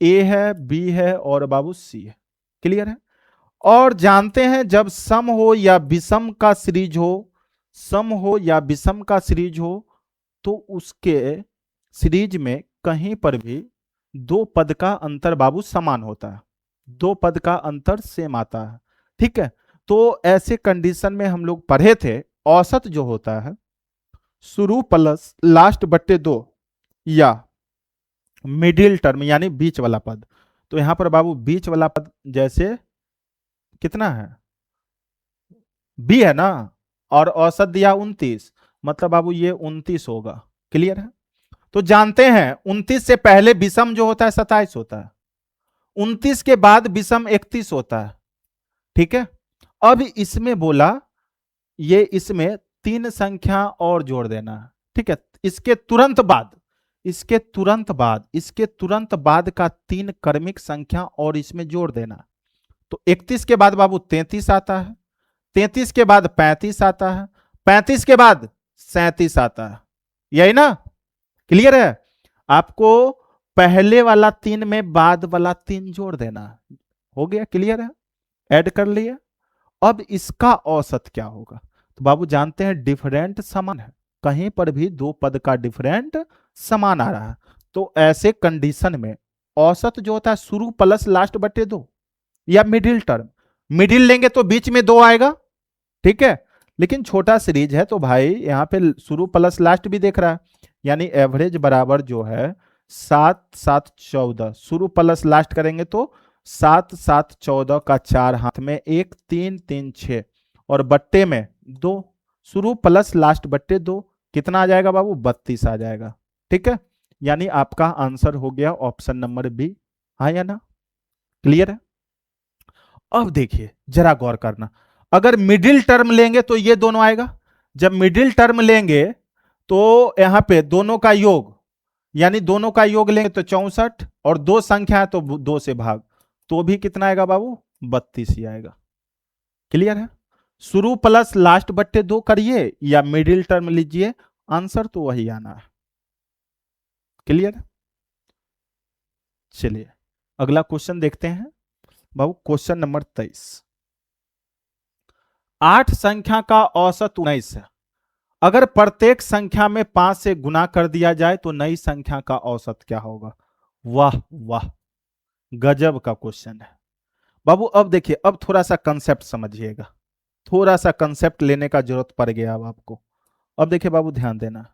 ए है, बी है और बाबू सी है। क्लियर है। और जानते हैं जब सम हो या विषम का सीरीज हो, तो उसके सीरीज में कहीं पर भी 2 पद का अंतर बाबू समान होता है, 2 पद का अंतर सेम आता है, ठीक है। तो ऐसे कंडीशन में हम लोग पढ़े थे औसत जो होता है शुरू प्लस लास्ट बट्टे 2 या मिडिल टर्म यानी बीच वाला पद। तो यहां पर बाबू बीच वाला पद जैसे कितना है, बी है ना, और औसत दिया 29, मतलब बाबू ये 29 होगा। क्लियर है। तो जानते हैं 29 से पहले विषम जो होता है 27 होता है, 29 के बाद विषम 31 होता है, ठीक है। अब इसमें बोला ये इसमें 3 संख्या और जोड़ देना है, ठीक है। इसके तुरंत बाद का 3 क्रमिक संख्या और इसमें जोड़ देना। तो 31 के बाद बाबू 33 आता है, 33 के बाद 35 आता है, 35 के बाद 37 आता है, यही ना। क्लियर है। आपको पहले वाला 3 में बाद वाला 3 जोड़ देना, हो गया। क्लियर है, ऐड कर लिया। अब इसका औसत क्या होगा, तो बाबू जानते हैं डिफरेंट समान है, कहीं पर भी 2 पद का डिफरेंट समान आ रहा है। तो ऐसे कंडीशन में औसत जो होता है शुरू प्लस लास्ट बटे 2 या मिडिल टर्म, मिडिल लेंगे तो बीच में 2 आएगा, ठीक है। लेकिन छोटा सीरीज है तो भाई यहां पे शुरू प्लस लास्ट भी देख रहा है, यानी एवरेज बराबर जो है 7 7 14, शुरू प्लस लास्ट करेंगे तो 7 7 14 का 4 हाथ में 1 3 3 6 और बट्टे में 2, शुरू प्लस लास्ट बट्टे 2, कितना आ जाएगा बाबू? 32 आ जाएगा। ठीक है, यानी आपका आंसर हो गया ऑप्शन नंबर बी। हाँ या ना? क्लियर है? अब देखिए जरा गौर करना, अगर मिडिल टर्म लेंगे तो ये दोनों आएगा। जब मिडिल टर्म लेंगे तो यहां पे दोनों का योग, यानी दोनों का योग लेंगे तो 64, और दो संख्या है तो 2 से भाग, तो भी कितना आएगा बाबू? 32 ही आएगा। क्लियर है? शुरू प्लस लास्ट बट्टे 2 करिए या मिडिल टर्म लीजिए, आंसर तो वही आना है। क्लियर है? चलिए अगला क्वेश्चन देखते हैं बाबू, क्वेश्चन नंबर 23। 8 संख्या का औसत 19 है। अगर प्रत्येक संख्या में 5 से गुना कर दिया जाए तो नई संख्या का औसत क्या होगा? वाह वाह, गजब का क्वेश्चन है बाबू। अब देखिए, अब थोड़ा सा कंसेप्ट समझिएगा, थोड़ा सा कंसेप्ट लेने का जरूरत पड़ गया अब आपको। अब देखिए बाबू, ध्यान देना।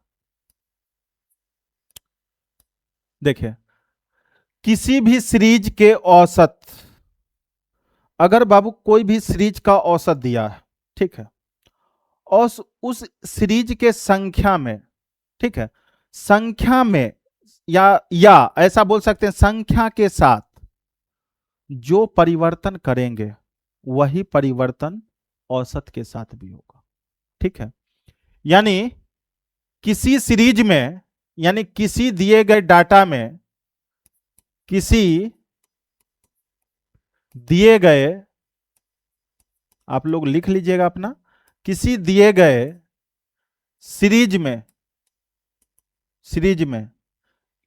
देखिए, किसी भी सीरीज के औसत, अगर बाबू कोई भी सीरीज का औसत दिया है, ठीक है, और उस सीरीज के संख्या में, ठीक है, संख्या में या ऐसा बोल सकते हैं संख्या के साथ जो परिवर्तन करेंगे वही परिवर्तन औसत के साथ भी होगा। ठीक है, यानी किसी सीरीज में, यानी किसी दिए गए डाटा में, किसी दिए गए, आप लोग लिख लीजिएगा अपना, किसी दिए गए सीरीज में,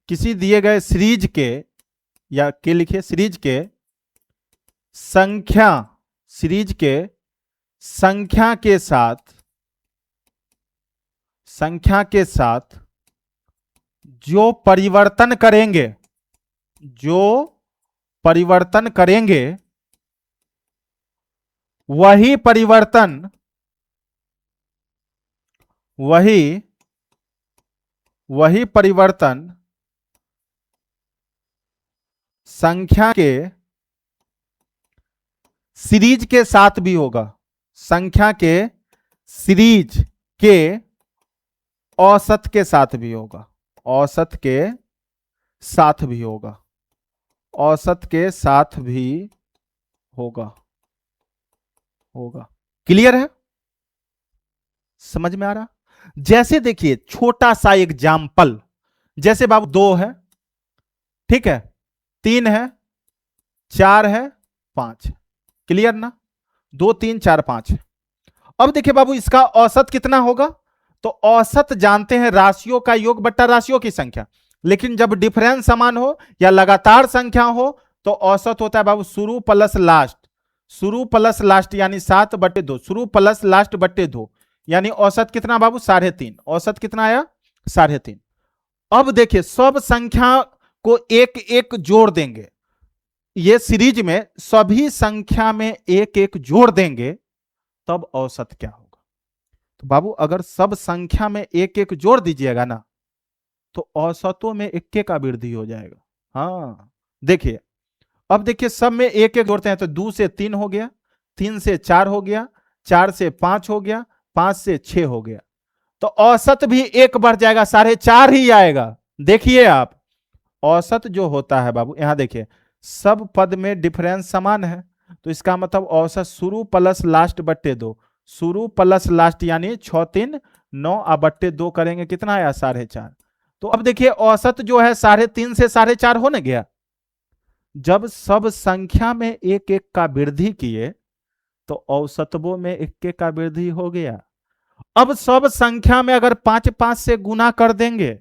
किसी दिए गए सीरीज के, या के लिखिए सीरीज के संख्या, सीरीज के संख्या के साथ, संख्या के साथ जो परिवर्तन करेंगे, जो परिवर्तन करेंगे वही परिवर्तन, वही परिवर्तन संख्या के सीरीज के साथ भी होगा, संख्या के सीरीज के औसत के साथ भी होगा, औसत के साथ भी होगा, औसत के साथ भी होगा, क्लियर है? समझ में आ रहा? जैसे देखिए छोटा सा एग्जाम्पल, जैसे बाबू 2 है, ठीक है, 3 है, 4 है, 5, क्लियर ना? 2 3 4 5। अब देखिए बाबू इसका औसत कितना होगा? तो औसत जानते हैं राशियों का योग बट्टा राशियों की संख्या, लेकिन जब डिफरेंस समान हो या लगातार संख्या हो तो औसत होता है बाबू शुरू प्लस लास्ट, शुरू प्लस लास्ट यानी 7/2, शुरू प्लस लास्ट बट्टे 2, यानी औसत कितना बाबू? 3.5। औसत कितना आया? 3.5। अब देखिए सब संख्या को एक एक जोड़ देंगे, ये सीरीज में सभी संख्या में एक एक जोड़ देंगे, तब औसत क्या होगा? तो बाबू अगर सब संख्या में एक एक जोड़ दीजिएगा ना तो औसतों में इक्के का वृद्धि हो जाएगा। हाँ देखिए, अब देखिए सब में एक एक जोड़ते हैं तो 2 से 3 हो गया, 3 से 4 हो गया, 4 से 5 हो गया, 5 से 6 हो गया, तो औसत भी एक बढ़ जाएगा, 4.5 ही आएगा। देखिए आप, औसत जो होता है बाबू, यहां देखिए सब पद में डिफरेंस समान है, तो इसका मतलब औसत शुरू प्लस लास्ट बट्टे 2, शुरू प्लस लास्ट यानी 6 3 9 बट्टे 2 करेंगे, कितना आया? 4.5। तो अब देखिए औसत जो है 3.5 से 4.5 हो ना गया। जब सब संख्या में एक एक का वृद्धि किए तो औसतों में इक्के का वृद्धि हो गया। अब सब संख्या में अगर 5 5 से गुना कर देंगे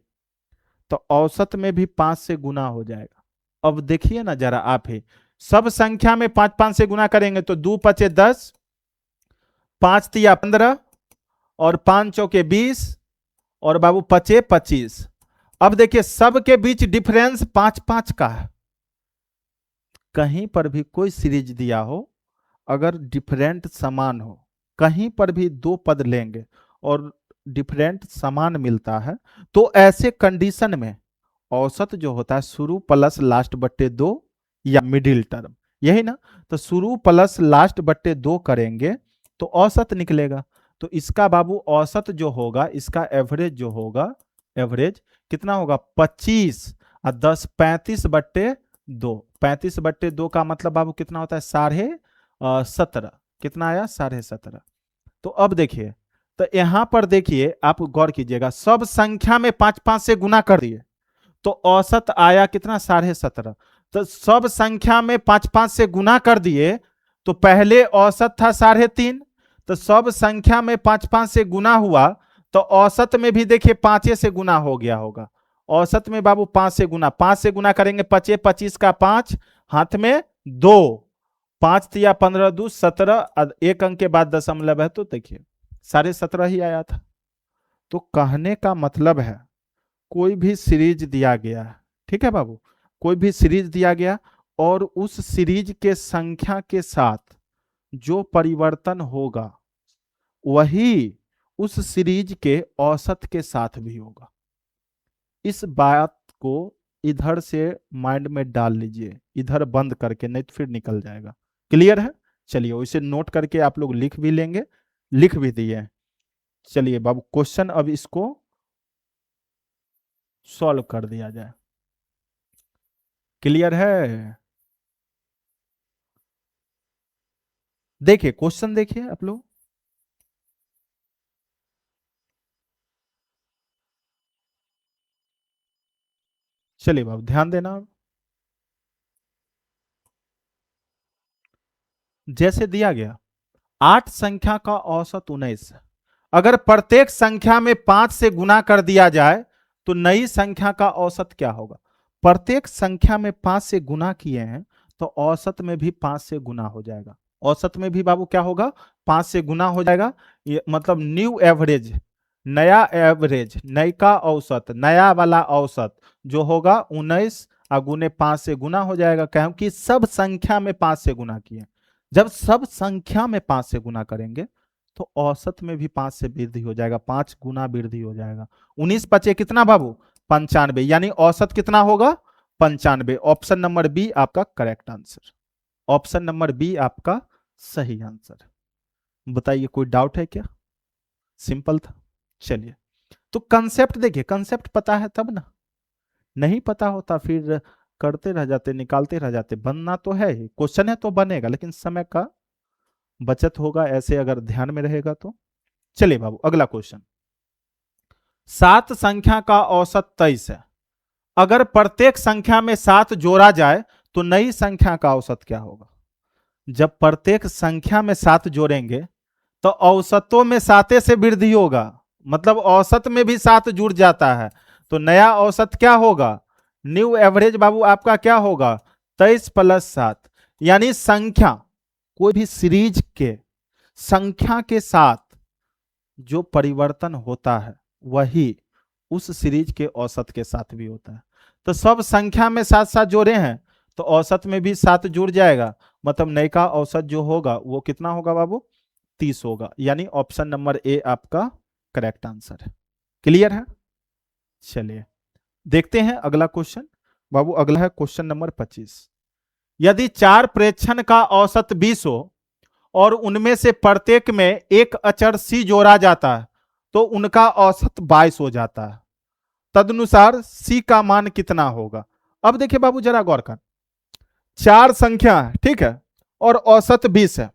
तो औसत में भी 5 से गुना हो जाएगा। अब देखिए ना जरा आप ही, सब संख्या में 5 5 से गुना करेंगे तो 2 5 10, 5 3 15 और 5 चौके 20 और बाबू 5 25। अब देखिए सबके बीच डिफरेंस 5 5 का है। कहीं पर भी कोई सीरीज दिया हो, अगर डिफरेंट समान हो, कहीं पर भी 2 पद लेंगे और डिफरेंट समान मिलता है, तो ऐसे कंडीशन में औसत जो होता है शुरू प्लस लास्ट बट्टे 2 या मिडिल टर्म, यही ना। तो शुरू प्लस लास्ट बट्टे 2 करेंगे तो औसत निकलेगा। तो इसका बाबू औसत जो होगा, इसका एवरेज जो होगा, एवरेज कितना होगा 25 और 10 35/2। 35/2 का मतलब बाबू कितना होता है 17.5। कितना आया 17.5। तो अब देखिए, तो यहां पर देखिए आप गौर कीजिएगा, सब संख्या में 5-5 से गुना कर दिए तो औसत आया कितना 17.5। तो सब संख्या में 5-5 से गुना कर दिए तो पहले औसत था 3.5। तो सब संख्या में 5-5 से गुना हुआ तो औसत में भी देखिए 5 से गुना हो गया होगा। औसत में बाबू 5 से गुना करेंगे 25, 25 का 5 हाथ में 2, 5 तिया 15 2 17, एक अंक के बाद दशमलव है तो देखिए 17.5 ही आया था। तो कहने का मतलब है कोई भी सीरीज दिया गया है, ठीक है बाबू, कोई भी सीरीज दिया गया और उस सीरीज के संख्या के साथ जो परिवर्तन होगा वही उस सीरीज के औसत के साथ भी होगा। इस बात को इधर से माइंड में डाल लीजिए, इधर बंद करके, नहीं तो फिर निकल जाएगा। क्लियर है? चलिए इसे नोट करके आप लोग लिख भी लेंगे, लिख भी दिए। चलिए बाबू क्वेश्चन अब इसको सॉल्व कर दिया जाए। क्लियर है? देखिए क्वेश्चन देखिए आप लोग, चलिए बाबू ध्यान देना। जैसे दिया गया 8 संख्या का औसत 19 है। अगर प्रत्येक संख्या में 5 से गुना कर दिया जाए तो नई संख्या का औसत क्या होगा। प्रत्येक संख्या में 5 से गुना किए हैं तो औसत में भी 5 से गुना हो जाएगा। औसत में भी बाबू क्या होगा 5 से गुना हो जाएगा। ये मतलब न्यू एवरेज, नया एवरेज, नई का औसत, नया वाला औसत जो होगा 19 गुने 5 से गुना हो जाएगा, क्योंकि सब संख्या में 5 से गुना किए। जब सब संख्या में 5 से गुना करेंगे तो औसत में भी 5 से वृद्धि हो जाएगा, 5 गुना वृद्धि हो जाएगा। 19 पचे कितना बाबू 95, यानी औसत कितना होगा 95। ऑप्शन नंबर बी आपका correct answer, option number B आपका सही आंसर। बताइए कोई डाउट है क्या? सिंपल था। चलिए तो कंसेप्ट देखिए, कंसेप्ट पता है तब ना, नहीं पता होता फिर करते रह जाते, निकालते रह जाते। बनना तो है ही, क्वेश्चन है तो बनेगा, लेकिन समय का बचत होगा ऐसे अगर ध्यान में रहेगा तो। चलिए बाबू अगला क्वेश्चन, 7 संख्या का औसत 23 है। अगर प्रत्येक संख्या में 7 जोड़ा जाए तो नई संख्या का औसत क्या होगा। जब प्रत्येक संख्या में 7 जोड़ेंगे तो औसतों में 7 से वृद्धि होगा, मतलब औसत में भी 7 जुड़ जाता है तो नया औसत क्या होगा, न्यू एवरेज बाबू आपका क्या होगा 23 + 7। यानी संख्या, कोई भी सीरीज के संख्या के साथ जो परिवर्तन होता है वही उस सीरीज के औसत के साथ भी होता है। तो सब संख्या में 7-7 जोड़े हैं तो औसत में भी 7 जुड़ जाएगा, मतलब नए का औसत जो होगा वो कितना होगा बाबू 30 होगा। यानी ऑप्शन नंबर ए आपका करेक्ट आंसर है। क्लियर है? चलिए देखते हैं अगला क्वेश्चन बाबू। अगला है क्वेश्चन नंबर 25। यदि 4 प्रेक्षण का औसत 20 हो और उनमें से प्रत्येक में एक अचर सी जोड़ा जाता है तो उनका औसत 22 हो जाता है। तदनुसार सी का मान कितना होगा। अब देखिए बाबू जरा गौर कर, 4 संख्या है ठीक है और औसत 20 है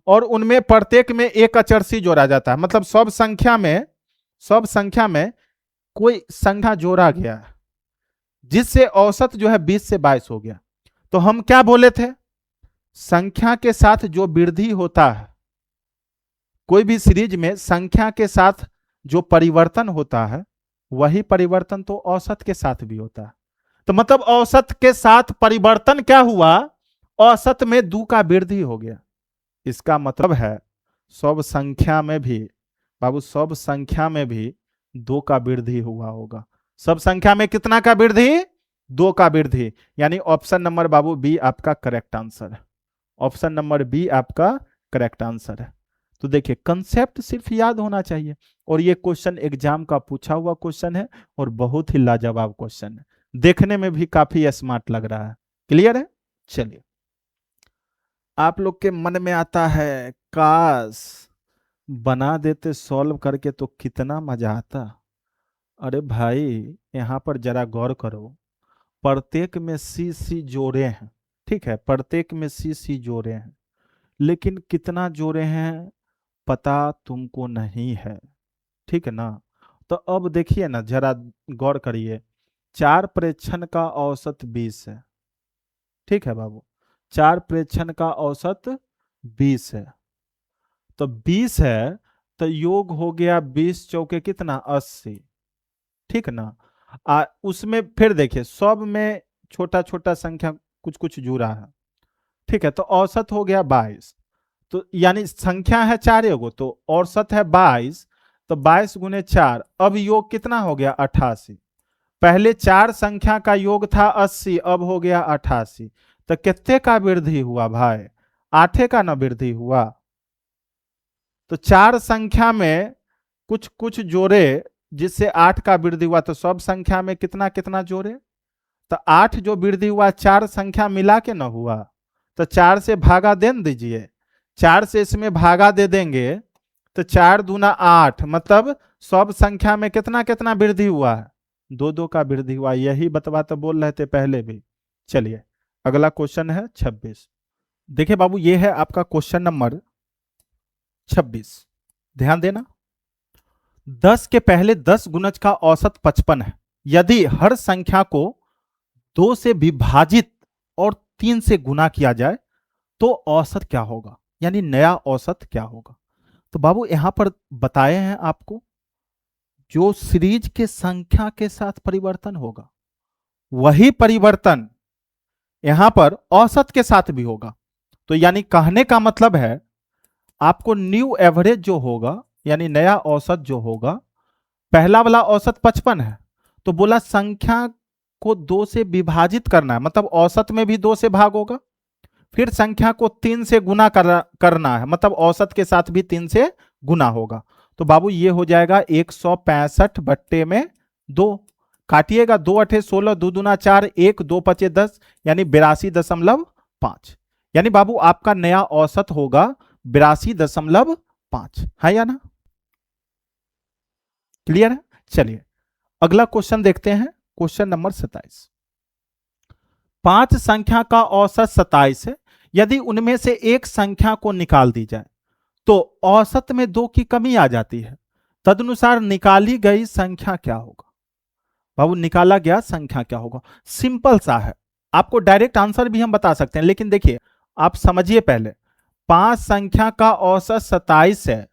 और उनमें प्रत्येक में एक अचर सी जोड़ा जाता है, मतलब सब संख्या में कोई संख्या जोड़ा गया है जिससे औसत जो है 20 से 22 हो गया। तो हम क्या बोले थे, संख्या के साथ जो वृद्धि होता है, कोई भी सीरीज में संख्या के साथ जो परिवर्तन होता है वही परिवर्तन तो औसत के साथ भी होता है। तो मतलब औसत के साथ परिवर्तन क्या हुआ, औसत में 2 का वृद्धि हो गया। इसका मतलब है सब संख्या में भी बाबू, सब संख्या में भी 2 का वृद्धि हुआ होगा। सब संख्या में कितना का वृद्धि, 2 का वृद्धि। यानी ऑप्शन नंबर बाबू बी आपका करेक्ट आंसर है, ऑप्शन नंबर बी आपका करेक्ट आंसर है। तो देखिए कंसेप्ट सिर्फ याद होना चाहिए और ये क्वेश्चन एग्जाम का पूछा हुआ क्वेश्चन है और बहुत ही लाजवाब क्वेश्चन है, देखने में भी काफी स्मार्ट लग रहा है। क्लियर है? चलिए आप लोग के मन में आता है काश बना देते सॉल्व करके तो कितना मजा आता। अरे भाई, यहाँ पर जरा गौर करो, प्रत्येक में सी सी जोड़े हैं, ठीक है, प्रत्येक में सी सी जोड़े हैं, लेकिन कितना जोड़े हैं पता तुमको नहीं है, ठीक है ना। तो अब देखिए ना, जरा गौर करिए, 4 प्रेक्षण का औसत 20 है, ठीक है बाबू, 4 प्रेक्षण का औसत 20 है, तो 20 है, तो योग हो गया 20 चौके कितना 80, ठीक है ना। उसमें फिर देखिए सब में छोटा छोटा संख्या कुछ कुछ जुड़ा है, ठीक है, तो औसत हो गया 22, तो यानी संख्या है 4 गो तो औसत है 22, तो 22 गुने 4, अब योग कितना हो गया 88। पहले 4 संख्या का योग था 80, अब हो गया 88, तो कितने का वृद्धि हुआ भाई, 8 का ना वृद्धि हुआ। तो 4 संख्या में कुछ कुछ जोड़े जिससे 8 का वृद्धि हुआ, तो सब संख्या में कितना कितना जोड़े, तो 8 जो वृद्धि हुआ 4 संख्या मिला के ना हुआ, तो 4 से भागा दे दीजिए, 4 से इसमें भागा दे देंगे, तो 4 दूना 8, मतलब सब संख्या में कितना कितना वृद्धि हुआ है, 2 2 का वृद्धि हुआ। यही बतवा तो बोल रहे थे पहले भी। चलिए अगला क्वेश्चन है 26। देखिए बाबू, ये है आपका क्वेश्चन नंबर 26, ध्यान देना। 10 के पहले 10 गुणज का औसत 55 है, यदि हर संख्या को 2 से विभाजित और 3 से गुना किया जाए तो औसत क्या होगा, यानी नया औसत क्या होगा। तो बाबू यहां पर बताए हैं आपको, जो सीरीज के संख्या के साथ परिवर्तन होगा वही परिवर्तन यहां पर औसत के साथ भी होगा। तो यानी कहने का मतलब है, आपको न्यू एवरेज जो होगा यानी नया औसत जो होगा, पहला वाला औसत 55 है, तो बोला संख्या को 2 से विभाजित करना है, मतलब औसत में भी 2 से भाग होगा, फिर संख्या को 3 से गुना करना है, मतलब औसत के साथ भी 3 से गुना होगा। तो बाबू ये हो जाएगा 165 बट्टे में 2, काटिएगा, 2 अठे 16, 2 दूना 4, 1 2 पचे 10, यानी 82.5, यानी बाबू आपका नया औसत होगा 82.5, है या ना, क्लियर है। चलिए अगला क्वेश्चन देखते हैं, क्वेश्चन नंबर 27। 5 संख्या का औसत 27 है, यदि उनमें से एक संख्या को निकाल दी जाए तो औसत में 2 की कमी आ जाती है, तदनुसार निकाली गई संख्या क्या होगा। बाबू निकाला गया संख्या क्या होगा, सिंपल सा है, आपको डायरेक्ट आंसर भी हम बता सकते हैं, लेकिन देखिए आप समझिए पहले, 5 संख्या का औसत 27 है,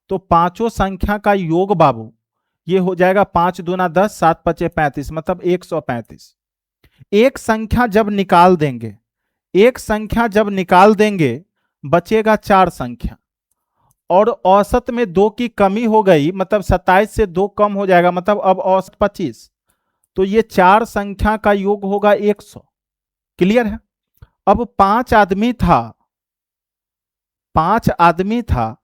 तो पांचों संख्या का योग बाबू ये हो जाएगा 5 दूना 10, 7 पचे 35, मतलब 135। एक संख्या जब निकाल देंगे, एक संख्या जब निकाल देंगे बचेगा 4 संख्या, और औसत में 2 की कमी हो गई, मतलब 27 से 2 कम हो जाएगा, मतलब अब औसत 25, तो ये 4 संख्या का योग होगा 100, क्लियर है। अब 5 आदमी था, 5 आदमी था,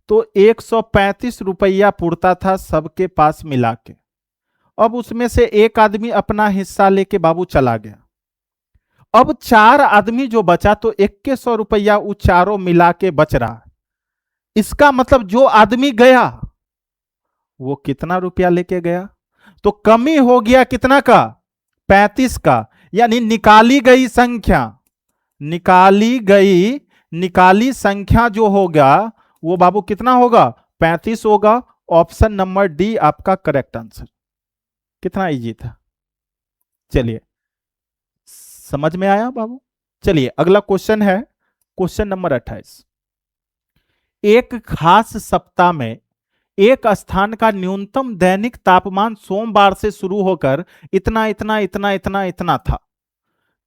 तो 135 रुपया पुरता था सबके पास मिला के। अब उसमें से एक आदमी अपना हिस्सा लेके बाबू चला गया, अब 4 आदमी जो बचा, तो 2100 रुपया वो चारों मिला के बच रहा है। इसका मतलब जो आदमी गया वो कितना रुपया लेके गया, तो कमी हो गया कितना का, 35 का, यानी निकाली गई संख्या, निकाली संख्या जो होगा वो बाबू कितना होगा, 35 होगा। ऑप्शन नंबर डी आपका करेक्ट आंसर। कितना इजी था, चलिए समझ में आया बाबू। चलिए अगला क्वेश्चन है, क्वेश्चन नंबर 28। एक खास सप्ताह में एक स्थान का न्यूनतम दैनिक तापमान सोमवार से शुरू होकर इतना इतना इतना इतना इतना था,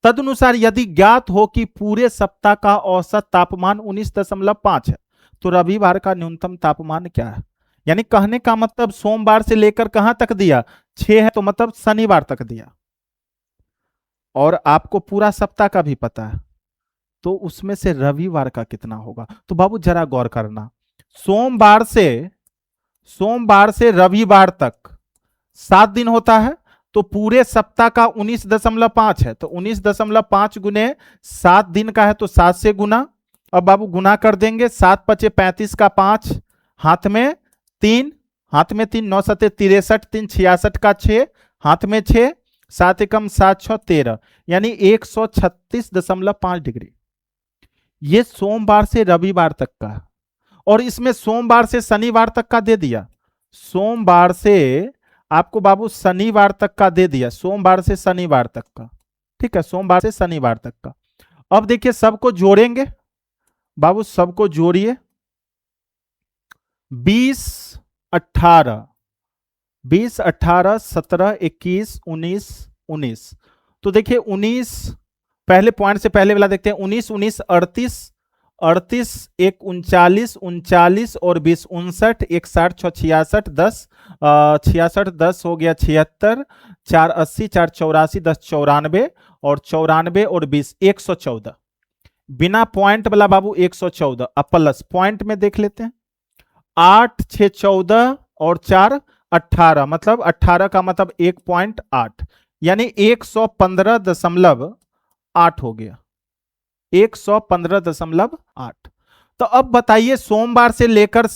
तदनुसार यदि ज्ञात हो कि पूरे सप्ताह का औसत तापमान 19.5 है, तो रविवार का न्यूनतम तापमान क्या है। यानी कहने का मतलब सोमवार से लेकर कहां तक दिया, 6 है, तो मतलब शनिवार तक दिया, और आपको पूरा सप्ताह का भी पता है, तो उसमें से रविवार का कितना होगा। तो बाबू जरा गौर करना, सोमवार से रविवार तक 7 दिन होता है, तो पूरे सप्ताह का 19.5 है, तो 19.5 गुने 7 दिन का है, तो 7 से गुना। अब बाबू गुना कर देंगे, 7 पचे 35 का 5, हाथ में 3, हाथ में 3, 9 सते 63, 3 66 का 6, हाथ में 6, 7 एकम 7 6 13, यानी 136.5 डिग्री। ये सोमवार से रविवार तक का, और इसमें सोमवार से शनिवार तक का दे दिया, सोमवार से आपको बाबू शनिवार तक का दे दिया, सोमवार से शनिवार तक का, ठीक है, सोमवार से शनिवार तक का। अब देखिए सबको जोड़ेंगे बाबू, सबको जोड़िए, 20 18 20 18 17 21 19 19, तो देखिए 19, पहले पॉइंट से पहले वाला देखते हैं, 19 19 38 38 एक 39 39 और 20 59, 61 6 66 10 66 10 हो गया 76, 4 80 4 84 10 94, और 94 और 20 114, बिना पॉइंट वाला बाबू 114। अब प्लस पॉइंट में देख लेते हैं, 8 6 14 और 4 18, मतलब 18 का मतलब 1.8, यानी 115.8 हो गया, 115.8। तो अब बताइए सोमवार से लेकर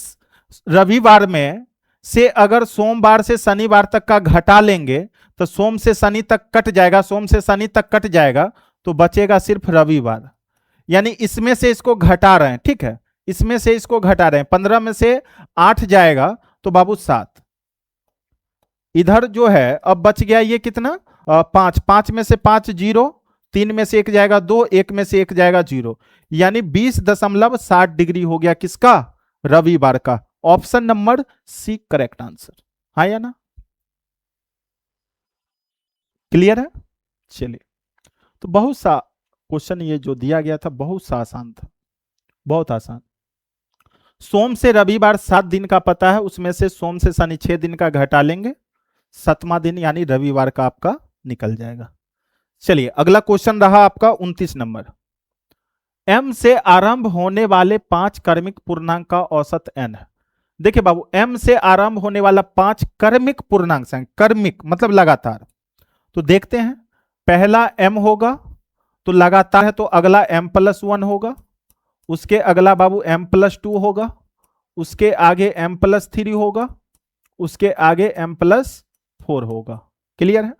रविवार में से अगर सोमवार से शनिवार तक का घटा लेंगे तो सोम से शनि तक कट जाएगा, सोम से शनि तक कट जाएगा, तो बचेगा सिर्फ रविवार, यानी इसमें से इसको घटा रहे हैं, ठीक है, इसमें से इसको घटा रहे हैं, 15 में से 8 जाएगा तो बाबू 7, इधर जो है अब बच गया ये कितना 5, 5 में से 5 0, 3 में से 1 जाएगा 2, 1 में से 1 जाएगा 0, यानी 20.60 डिग्री हो गया किसका, रविवार का। Option number C correct answer, हाँ या ना, क्लियर है। चलिए, तो बहुत सा क्वेश्चन ये जो दिया गया था बहुत सा आसान था, बहुत आसान। सोम से रविवार 7 दिन का पता है, उसमें से सोम से शनि 6 दिन का घटा लेंगे, 7वां दिन यानी रविवार का आपका निकल जाएगा। चलिए अगला क्वेश्चन रहा आपका 29 नंबर, m से आरंभ होने वाले 5 क्रमिक पूर्णांक का औसत n है। देखिए बाबू, m से आरंभ होने वाला 5 क्रमिक पूर्णांक संख्या, क्रमिक मतलब लगातार, तो देखते हैं, पहला m होगा तो लगातार है, तो अगला m+1 होगा, उसके अगला बाबू m+2 होगा, उसके आगे m+3 होगा, उसके आगे m+4 होगा, क्लियर है।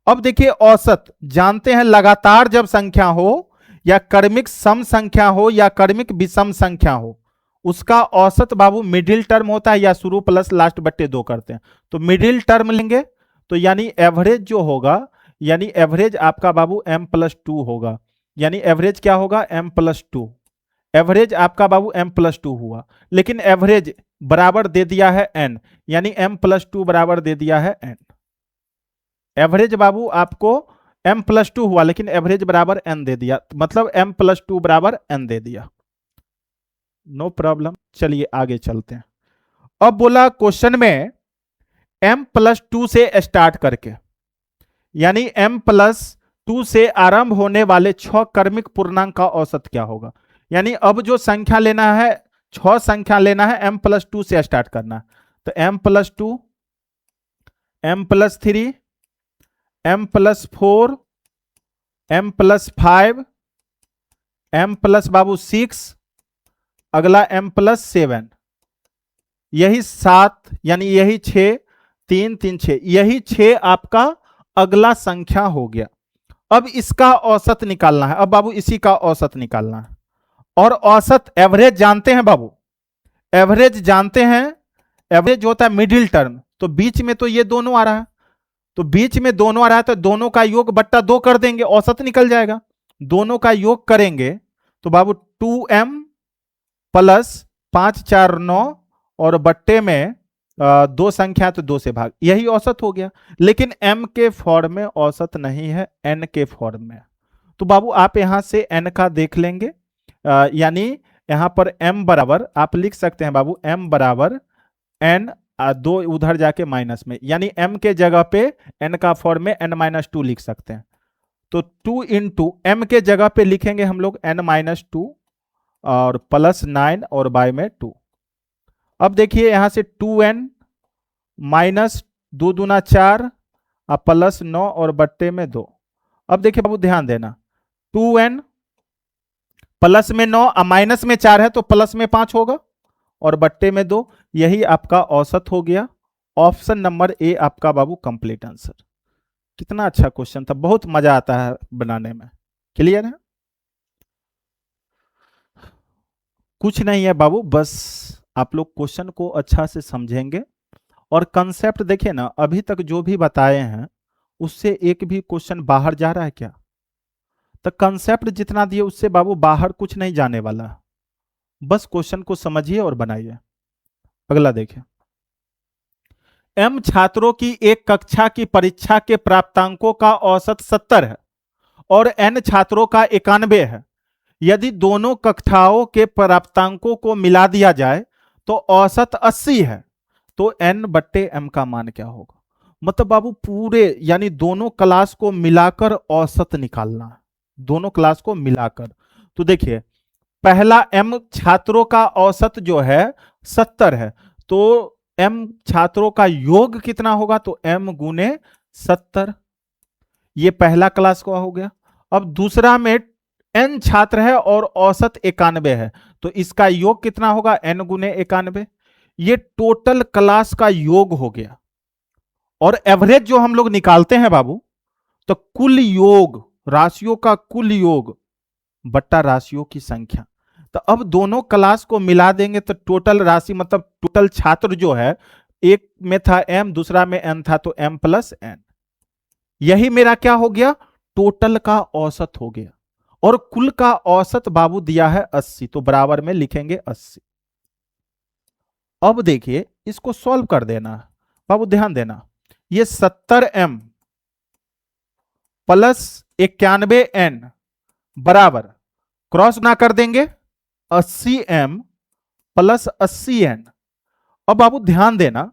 अब देखिए औसत जानते हैं, लगातार जब संख्या हो या क्रमिक सम संख्या हो या क्रमिक विषम संख्या हो, उसका औसत बाबू मिडिल टर्म होता है, या शुरू प्लस लास्ट बट्टे 2 करते हैं, तो मिडिल टर्म लेंगे, तो यानी एवरेज जो होगा, यानी एवरेज आपका बाबू m+2 होगा, यानी एवरेज क्या होगा m+2, एवरेज आपका बाबू m+2 हुआ, लेकिन एवरेज बराबर दे दिया है n, यानी m+2 बराबर दे दिया है n, एवरेज बाबू आपको m+2 हुआ लेकिन एवरेज बराबर n दे दिया, मतलब m+2 बराबर n दे दिया, नो प्रॉब्लम। चलिए आगे चलते हैं। अब बोला क्वेश्चन में m+2 से स्टार्ट करके, यानी m+2 से आरंभ होने वाले 6 क्रमिक पूर्णांक का औसत क्या होगा, यानी अब जो संख्या लेना है 6 संख्या लेना है, m+2 से स्टार्ट करना, तो m+2 m+3 m+4 m+5 m+ बाबू 6, अगला m+7, यही 7, यानी यही 6 3 3 6, यही 6 आपका अगला संख्या हो गया। अब इसका औसत निकालना है, अब बाबू इसी का औसत निकालना है, और औसत एवरेज जानते हैं बाबू, एवरेज जानते हैं, एवरेज होता है मिडिल टर्म, तो बीच में तो ये दोनों आ रहा है, तो बीच में दोनों आ रहा है, तो दोनों का योग बट्टा 2 कर देंगे, औसत निकल जाएगा, दोनों का योग करेंगे तो बाबू 2m प्लस 5 4 9 और बट्टे में 2 संख्या तो 2 से भाग, यही औसत हो गया, लेकिन m के फॉर्म में औसत नहीं है, n के फॉर्म में, तो बाबू आप यहां से n का देख लेंगे, यानी यहां पर m बराबर आप लिख सकते हैं बाबू, m बराबर n 2 उधर जाके माइनस में, यानी m के जगह पे n का फॉर्म में n-2 लिख सकते हैं, तो 2 इंटू m के जगह पे लिखेंगे हम लोग n-2 और +9 और बाय में 2। अब देखिए यहां से 2n माइनस 2 दूना 4 अब +9 और बट्टे में 2। अब देखिए बाबू ध्यान देना, 2n प्लस में 9 माइनस में 4 है तो प्लस में 5 होगा और बट्टे में 2। यही आपका औसत हो गया। ऑप्शन नंबर ए आपका बाबू कंप्लीट आंसर। कितना अच्छा क्वेश्चन था, बहुत मजा आता है बनाने में। क्लियर है? कुछ नहीं है बाबू, बस आप लोग क्वेश्चन को अच्छा से समझेंगे और कंसेप्ट देखिए ना, अभी तक जो भी बताए हैं उससे एक भी क्वेश्चन बाहर जा रहा है क्या? तो कंसेप्ट जितना दिए उससे बाबू बाहर कुछ नहीं जाने वाला। बस क्वेश्चन को समझिए और बनाइए। अगला देखिए, m छात्रों की एक कक्षा की परीक्षा के प्राप्तांकों का औसत 70 है और n छात्रों का 91 है। यदि दोनों कक्षाओं के प्राप्तांकों को मिला दिया जाए तो औसत 80 है, तो n/m का मान क्या होगा? मतलब बाबू पूरे यानी दोनों क्लास को मिलाकर औसत निकालना है, दोनों क्लास को मिलाकर। तो देखिए, पहला m छात्रों का औसत जो है 70 है, तो m छात्रों का योग कितना होगा? तो m गुने 70। ये पहला क्लास का हो गया। अब दूसरा में n छात्र है और औसत 91 है, तो इसका योग कितना होगा? n गुने 91। ये टोटल क्लास का योग हो गया। और एवरेज जो हम लोग निकालते हैं बाबू, तो कुल योग, राशियों का कुल योग बट्टा राशियों की संख्या। तो अब दोनों क्लास को मिला देंगे तो टोटल राशि मतलब टोटल छात्र जो है, एक में था m, दूसरा में n था, तो m + n। यही मेरा क्या हो गया? टोटल का औसत हो गया। और कुल का औसत बाबू दिया है 80, तो बराबर में लिखेंगे 80। अब देखिए इसको सॉल्व कर देना है बाबू, ध्यान देना। ये 70m + 91n बराबर क्रॉस ना कर देंगे 80m + 80n। अब बाबू ध्यान देना,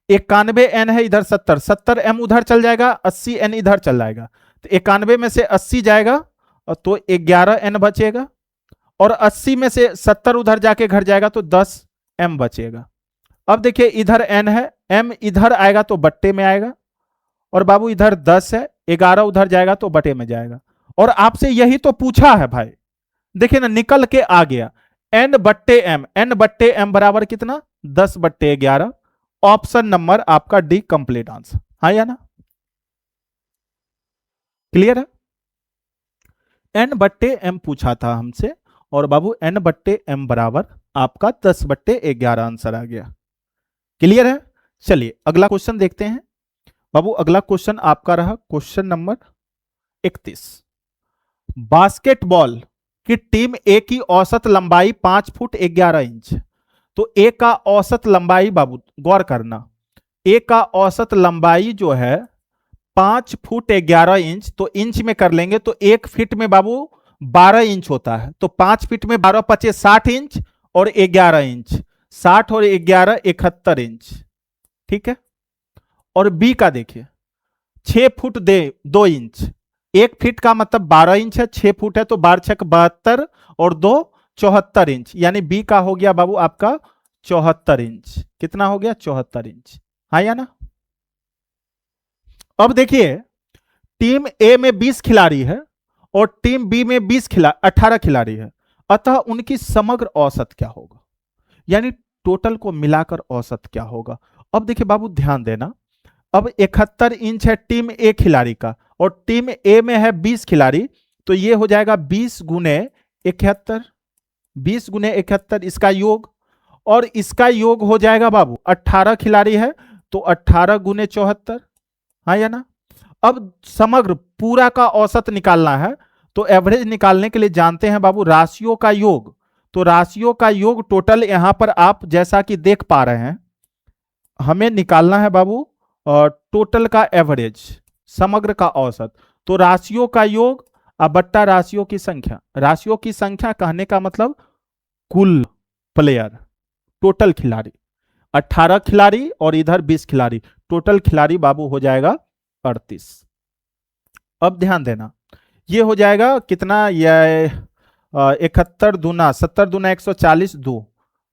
91n है इधर, 70m उधर चल जाएगा, 80n इधर चल जाएगा, तो 91 में से 80 जाएगा और तो 11n बचेगा, और 80 में से 70 उधर जाके घर जाएगा तो 10m बचेगा। अब देखिए इधर n है, m इधर आएगा तो बट्टे में आएगा, और बाबू इधर 10 है, 11 उधर जाएगा तो बटे में जाएगा। और आपसे यही तो पूछा है भाई, देखिए ना निकल के आ गया n/m। n/m बराबर कितना? 10/11। ऑप्शन नंबर आपका डी कंप्लीट आंसर। हाँ या ना? क्लियर है? n/m पूछा था हमसे और बाबू n/m बराबर आपका 10/11 आंसर आ गया। क्लियर है? चलिए अगला क्वेश्चन देखते हैं बाबू। अगला क्वेश्चन आपका रहा क्वेश्चन नंबर 31। बास्केटबॉल कि टीम ए की औसत लंबाई 5 फुट 11 इंच। तो ए का औसत लंबाई बाबू गौर करना, ए का औसत लंबाई जो है 5 फुट 11 इंच, तो इंच में कर लेंगे तो 1 फीट में बाबू 12 इंच होता है, तो 5 फीट में 12 × 5 = 60 इंच और 11 इंच, 60 और 11 71 इंच। ठीक है। और बी का देखिए 6 फुट 2 इंच, 1 फीट का मतलब 12 इंच है, 6 फुट है तो 12 × 6 = 72 और 2 74 इंच, यानी बी का हो गया बाबू आपका 74 इंच। कितना हो गया? 74 इंच। हाँ या ना? अब देखिए टीम ए में 20 खिलाड़ी है और टीम बी में 18 खिलाड़ी है, अतः उनकी समग्र औसत क्या होगा? यानी टोटल को मिलाकर औसत क्या होगा? अब देखिए बाबू ध्यान देना, अब 71 इंच है टीम ए खिलाड़ी का और टीम ए में है 20 खिलाड़ी, तो ये हो जाएगा 20 × 71, 20 × 71 इसका योग, और इसका योग हो जाएगा बाबू 18 खिलाड़ी है तो 18 × 74। हाँ या ना? अब समग्र पूरा का औसत निकालना है, तो एवरेज निकालने के लिए जानते हैं बाबू राशियों का योग। तो राशियों का योग टोटल यहां पर आप जैसा कि देख पा रहे हैं, हमें निकालना है बाबू टोटल का एवरेज, समग्र का औसत। तो राशियों का योग बट्टा राशियों की संख्या। राशियों की संख्या कहने का मतलब कुल प्लेयर, टोटल खिलाड़ी, 18 खिलाड़ी और इधर 20 खिलाड़ी, टोटल खिलाड़ी बाबू हो जाएगा 38। अब ध्यान देना, ये हो जाएगा कितना? ये 71 दूना 70 दूना 140 2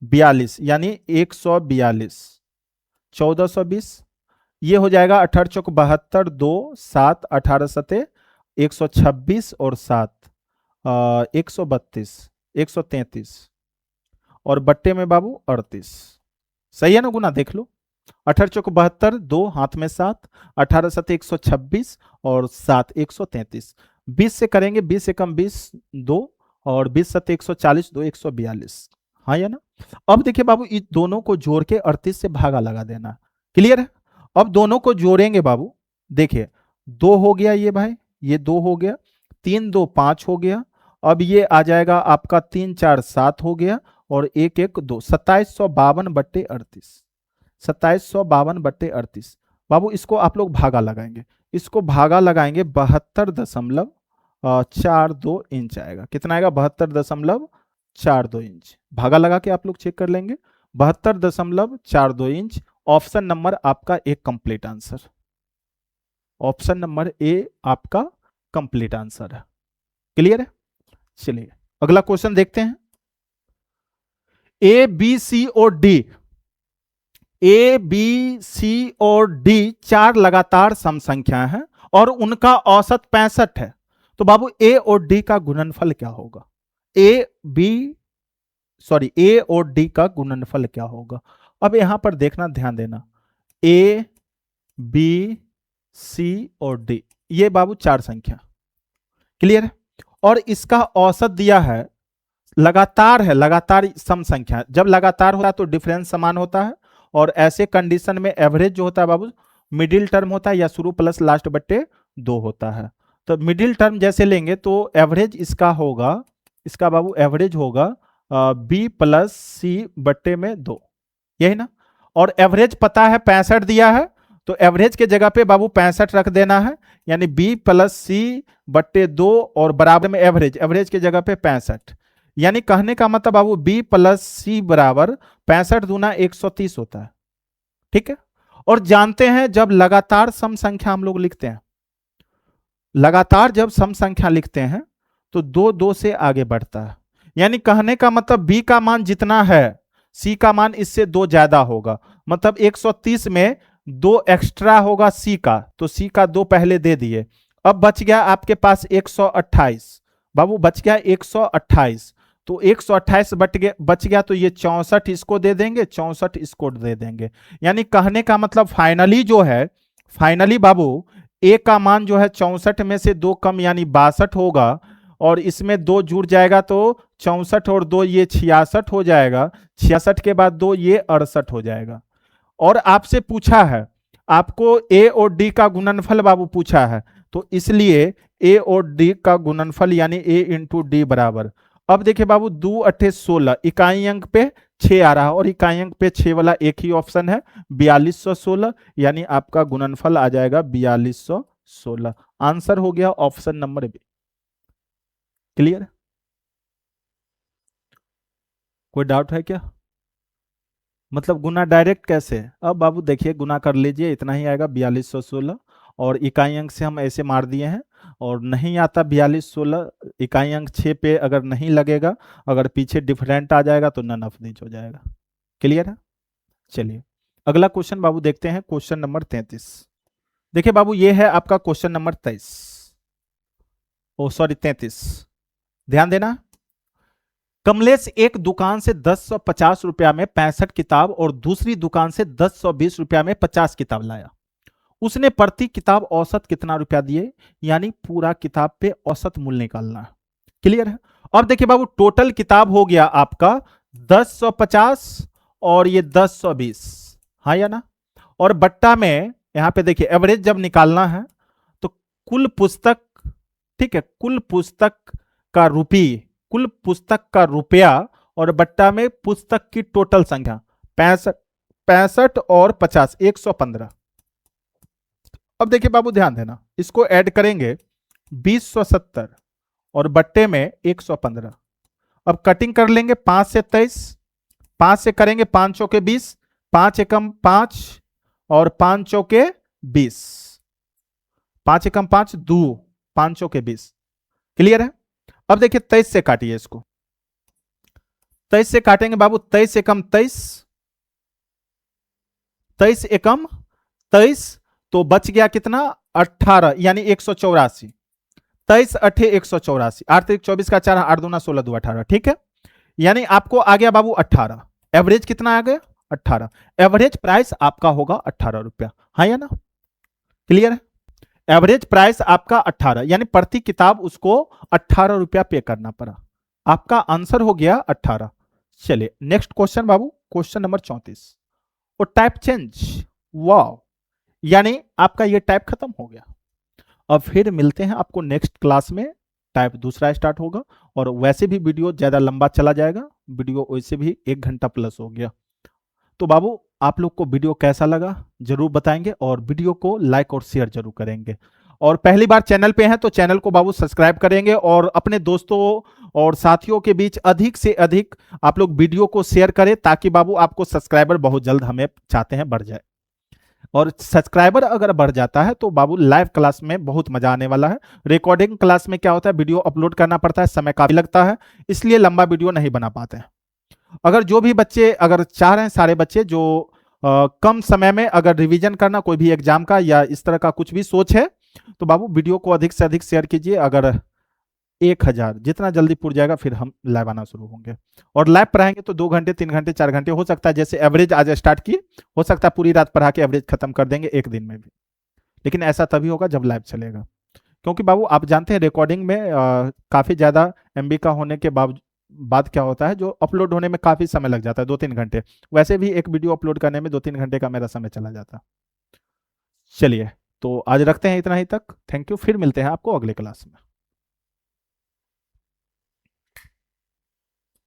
42, यानी 142, 1420, ये हो जाएगा 18 चौक 72, 2 7 18 सते 126 और 7 132 133 और बट्टे में बाबू 38। सही है ना गुना, देख लो। 18 चौक 72, 2 हाथ में 7, 18 सते 126 और 7 133। 20 से करेंगे, 20 एकम 20 2 और 20 सते 140, 2 142। हाँ या ना। अब देखिए बाबू, इन दोनों को जोड़ के 38 से भागा लगा देना। क्लियर है। अब दोनों को जोड़ेंगे बाबू, देखिए 2 हो गया ये भाई, ये 2 हो गया, 3 2 5 हो गया। अब ये आ जाएगा आपका 3 4 7 हो गया और 1 1 2 2752 बट्टे 38। 2752 बट्टे 38। बाबू इसको आप लोग भागा लगाएंगे, इसको भागा लगाएंगे 72.42 इंच आएगा। कितना आएगा? 72.42 इंच। भागा लगा के आप लोग चेक कर लेंगे। 72.42 इंच। ऑप्शन नंबर आपका एक complete answer. Option number A आपका कंप्लीट आंसर है। क्लियर है। चलिए अगला क्वेश्चन देखते हैं। ए बी सी और डी, ए बी सी और डी 4 लगातार सम संख्या हैं और उनका औसत 65 है। तो बाबू ए और डी का गुणनफल क्या होगा? ए और डी का गुणनफल क्या होगा? अब यहां पर देखना, ध्यान देना। ए बी सी और डी, ये बाबू 4 संख्या। क्लियर है। और इसका औसत दिया है, लगातार है, लगातार सम संख्या। जब लगातार होता है तो डिफरेंस समान होता है, और ऐसे कंडीशन में एवरेज जो होता है बाबू मिडिल टर्म होता है या शुरू प्लस लास्ट बट्टे 2 होता है। तो मिडिल टर्म जैसे लेंगे तो एवरेज इसका होगा, इसका बाबू एवरेज होगा बी प्लस सी बट्टे में 2, यही ना। और एवरेज पता है 65 दिया है, तो एवरेज के जगह पे बाबू 65 रख देना है, यानी बी प्लस सी बट्टे 2 और बराबर में एवरेज, एवरेज के जगह पे 65। यानी कहने का मतलब बाबू बी प्लस सी बराबर 65 दूना 130 होता है। ठीक है। और जानते हैं जब लगातार सम संख्या हम लोग लिखते हैं, लगातार जब सम संख्या लिखते हैं तो 2 2 से आगे बढ़ता है। यानी कहने का मतलब बी का मान जितना है सी का मान इससे 2 ज्यादा होगा। मतलब 130 में 2 एक्स्ट्रा होगा सी का, तो सी का 2 पहले दे दिए। अब बच गया आपके पास 128। बाबू बच गया 128, तो 128 बच गया, तो ये 64 इसको दे देंगे, 64 इसको दे देंगे। यानी कहने का मतलब फाइनली जो है, फाइनली बाबू ए का मान जो है 64 में से 2 कम यानी 62 होगा, और इसमें 2 जुड़ जाएगा तो 64 और 2 ये 66 हो जाएगा, 66 के बाद 2 ये 68 हो जाएगा। और आपसे पूछा है, आपको ए और डी का गुणनफल बाबू पूछा है, तो इसलिए ए और डी का गुणनफल यानी ए इंटू डी बराबर। अब देखिए बाबू 2 8 16, इकाई अंक पे 6 आ रहा है और इकाई अंक पे 6 वाला एक ही ऑप्शन है 4216, यानी आपका गुणनफल आ जाएगा 4216। आंसर हो गया ऑप्शन नंबर बी। क्लियर। कोई डाउट है क्या? मतलब गुना डायरेक्ट कैसे? अब बाबू देखिए गुना कर लीजिए, इतना ही आएगा 4216, और इकाई अंक से हम ऐसे मार दिए हैं। और नहीं आता 4216, इकाई अंक 6 पे अगर नहीं लगेगा, अगर पीछे डिफरेंट आ जाएगा तो नन ऑफ दीज हो जाएगा। क्लियर है। चलिए अगला क्वेश्चन बाबू देखते हैं, क्वेश्चन नंबर 33। देखिए बाबू ये है आपका क्वेश्चन नंबर 23, ओ सॉरी 33। ध्यान देना। कमलेश एक दुकान से 1050 रुपया में 65 किताब और दूसरी दुकान से 1020 रुपया में 50 किताब लाया। उसने प्रति किताब औसत कितना रुपया दिए, यानी पूरा किताब पे औसत मूल्य निकालना है। क्लियर है। अब देखिए बाबू टोटल किताब हो गया आपका 1050 और ये 1020, हाँ या ना। और बट्टा में यहां पे देखिए एवरेज जब निकालना है तो कुल पुस्तक, ठीक है, कुल पुस्तक का कुल पुस्तक का रुपया और बट्टा में पुस्तक की टोटल संख्या 65 और 50 115। अब देखिए बाबू ध्यान देना, इसको ऐड करेंगे 2070 और बट्टे में 115। अब कटिंग कर लेंगे 5 से 23, 5 से करेंगे 5 चौके 20, 5 एकम 5 और 5 चौके 20, 5 एकम 5 2, 5 चौके 20। क्लियर है। अब देखिए 23 से काटिए इसको, 23 से काटेंगे बाबू, 23 एकम 23, 23 एकम 23, तो बच गया कितना 18 यानी 184। 23 अठे 184, 8 3 24 का 4, 8 दूना 16 2 18, ठीक है। यानी आपको आ गया बाबू 18। एवरेज कितना आ गया 18। एवरेज प्राइस आपका होगा 18 रुपया, हाँ या ना, क्लियर है। एवरेज प्राइस आपका 18 यानी प्रति किताब उसको 18 रुपया पे करना पड़ा। आपका आंसर हो गया 18। चलिए नेक्स्ट क्वेश्चन बाबू, क्वेश्चन नंबर 34। और टाइप चेंज, वाह, यानी आपका ये टाइप खत्म हो गया। अब फिर मिलते हैं आपको नेक्स्ट क्लास में, टाइप दूसरा स्टार्ट होगा। और वैसे भी वीडियो ज्यादा लंबा चला जाएगा, वीडियो वैसे भी 1 घंटा प्लस हो गया। तो बाबू आप लोग को वीडियो कैसा लगा जरूर बताएंगे, और वीडियो को लाइक और शेयर जरूर करेंगे। और पहली बार चैनल पे हैं तो चैनल को बाबू सब्सक्राइब करेंगे, और अपने दोस्तों और साथियों के बीच अधिक से अधिक आप लोग वीडियो को शेयर करें, ताकि बाबू आपको सब्सक्राइबर बहुत जल्द हमें चाहते हैं बढ़ जाए। और सब्सक्राइबर अगर बढ़ जाता है तो बाबू लाइव क्लास में बहुत मजा आने वाला है। रिकॉर्डिंग क्लास में क्या होता है, वीडियो अपलोड करना पड़ता है, समय काफी लगता है, इसलिए लंबा वीडियो नहीं बना पाते हैं। अगर जो भी बच्चे अगर चाह रहे हैं, सारे बच्चे जो कम समय में अगर रिवीजन करना कोई भी एग्जाम का या इस तरह का कुछ भी सोच है, तो बाबू वीडियो को अधिक से अधिक शेयर कीजिए। अगर 1000 जितना जल्दी पुर जाएगा फिर हम लाइव आना शुरू होंगे। और लाइव पढ़ाएंगे तो 2 घंटे 3 घंटे 4 घंटे हो सकता है, जैसे एवरेज आज स्टार्ट की, हो सकता है पूरी रात पढ़ा के एवरेज खत्म कर देंगे एक दिन में भी। लेकिन ऐसा तभी होगा जब लाइव चलेगा, क्योंकि बाबू आप जानते हैं रिकॉर्डिंग में काफी ज्यादा एमबी का होने के बाद क्या होता है, जो अपलोड होने में काफी समय लग जाता है, 2-3 घंटे। वैसे भी एक वीडियो अपलोड करने में 2-3 घंटे का मेरा समय चला जाता। चलिए तो आज रखते हैं इतना ही तक। थैंक यू, फिर मिलते हैं आपको अगले क्लास में।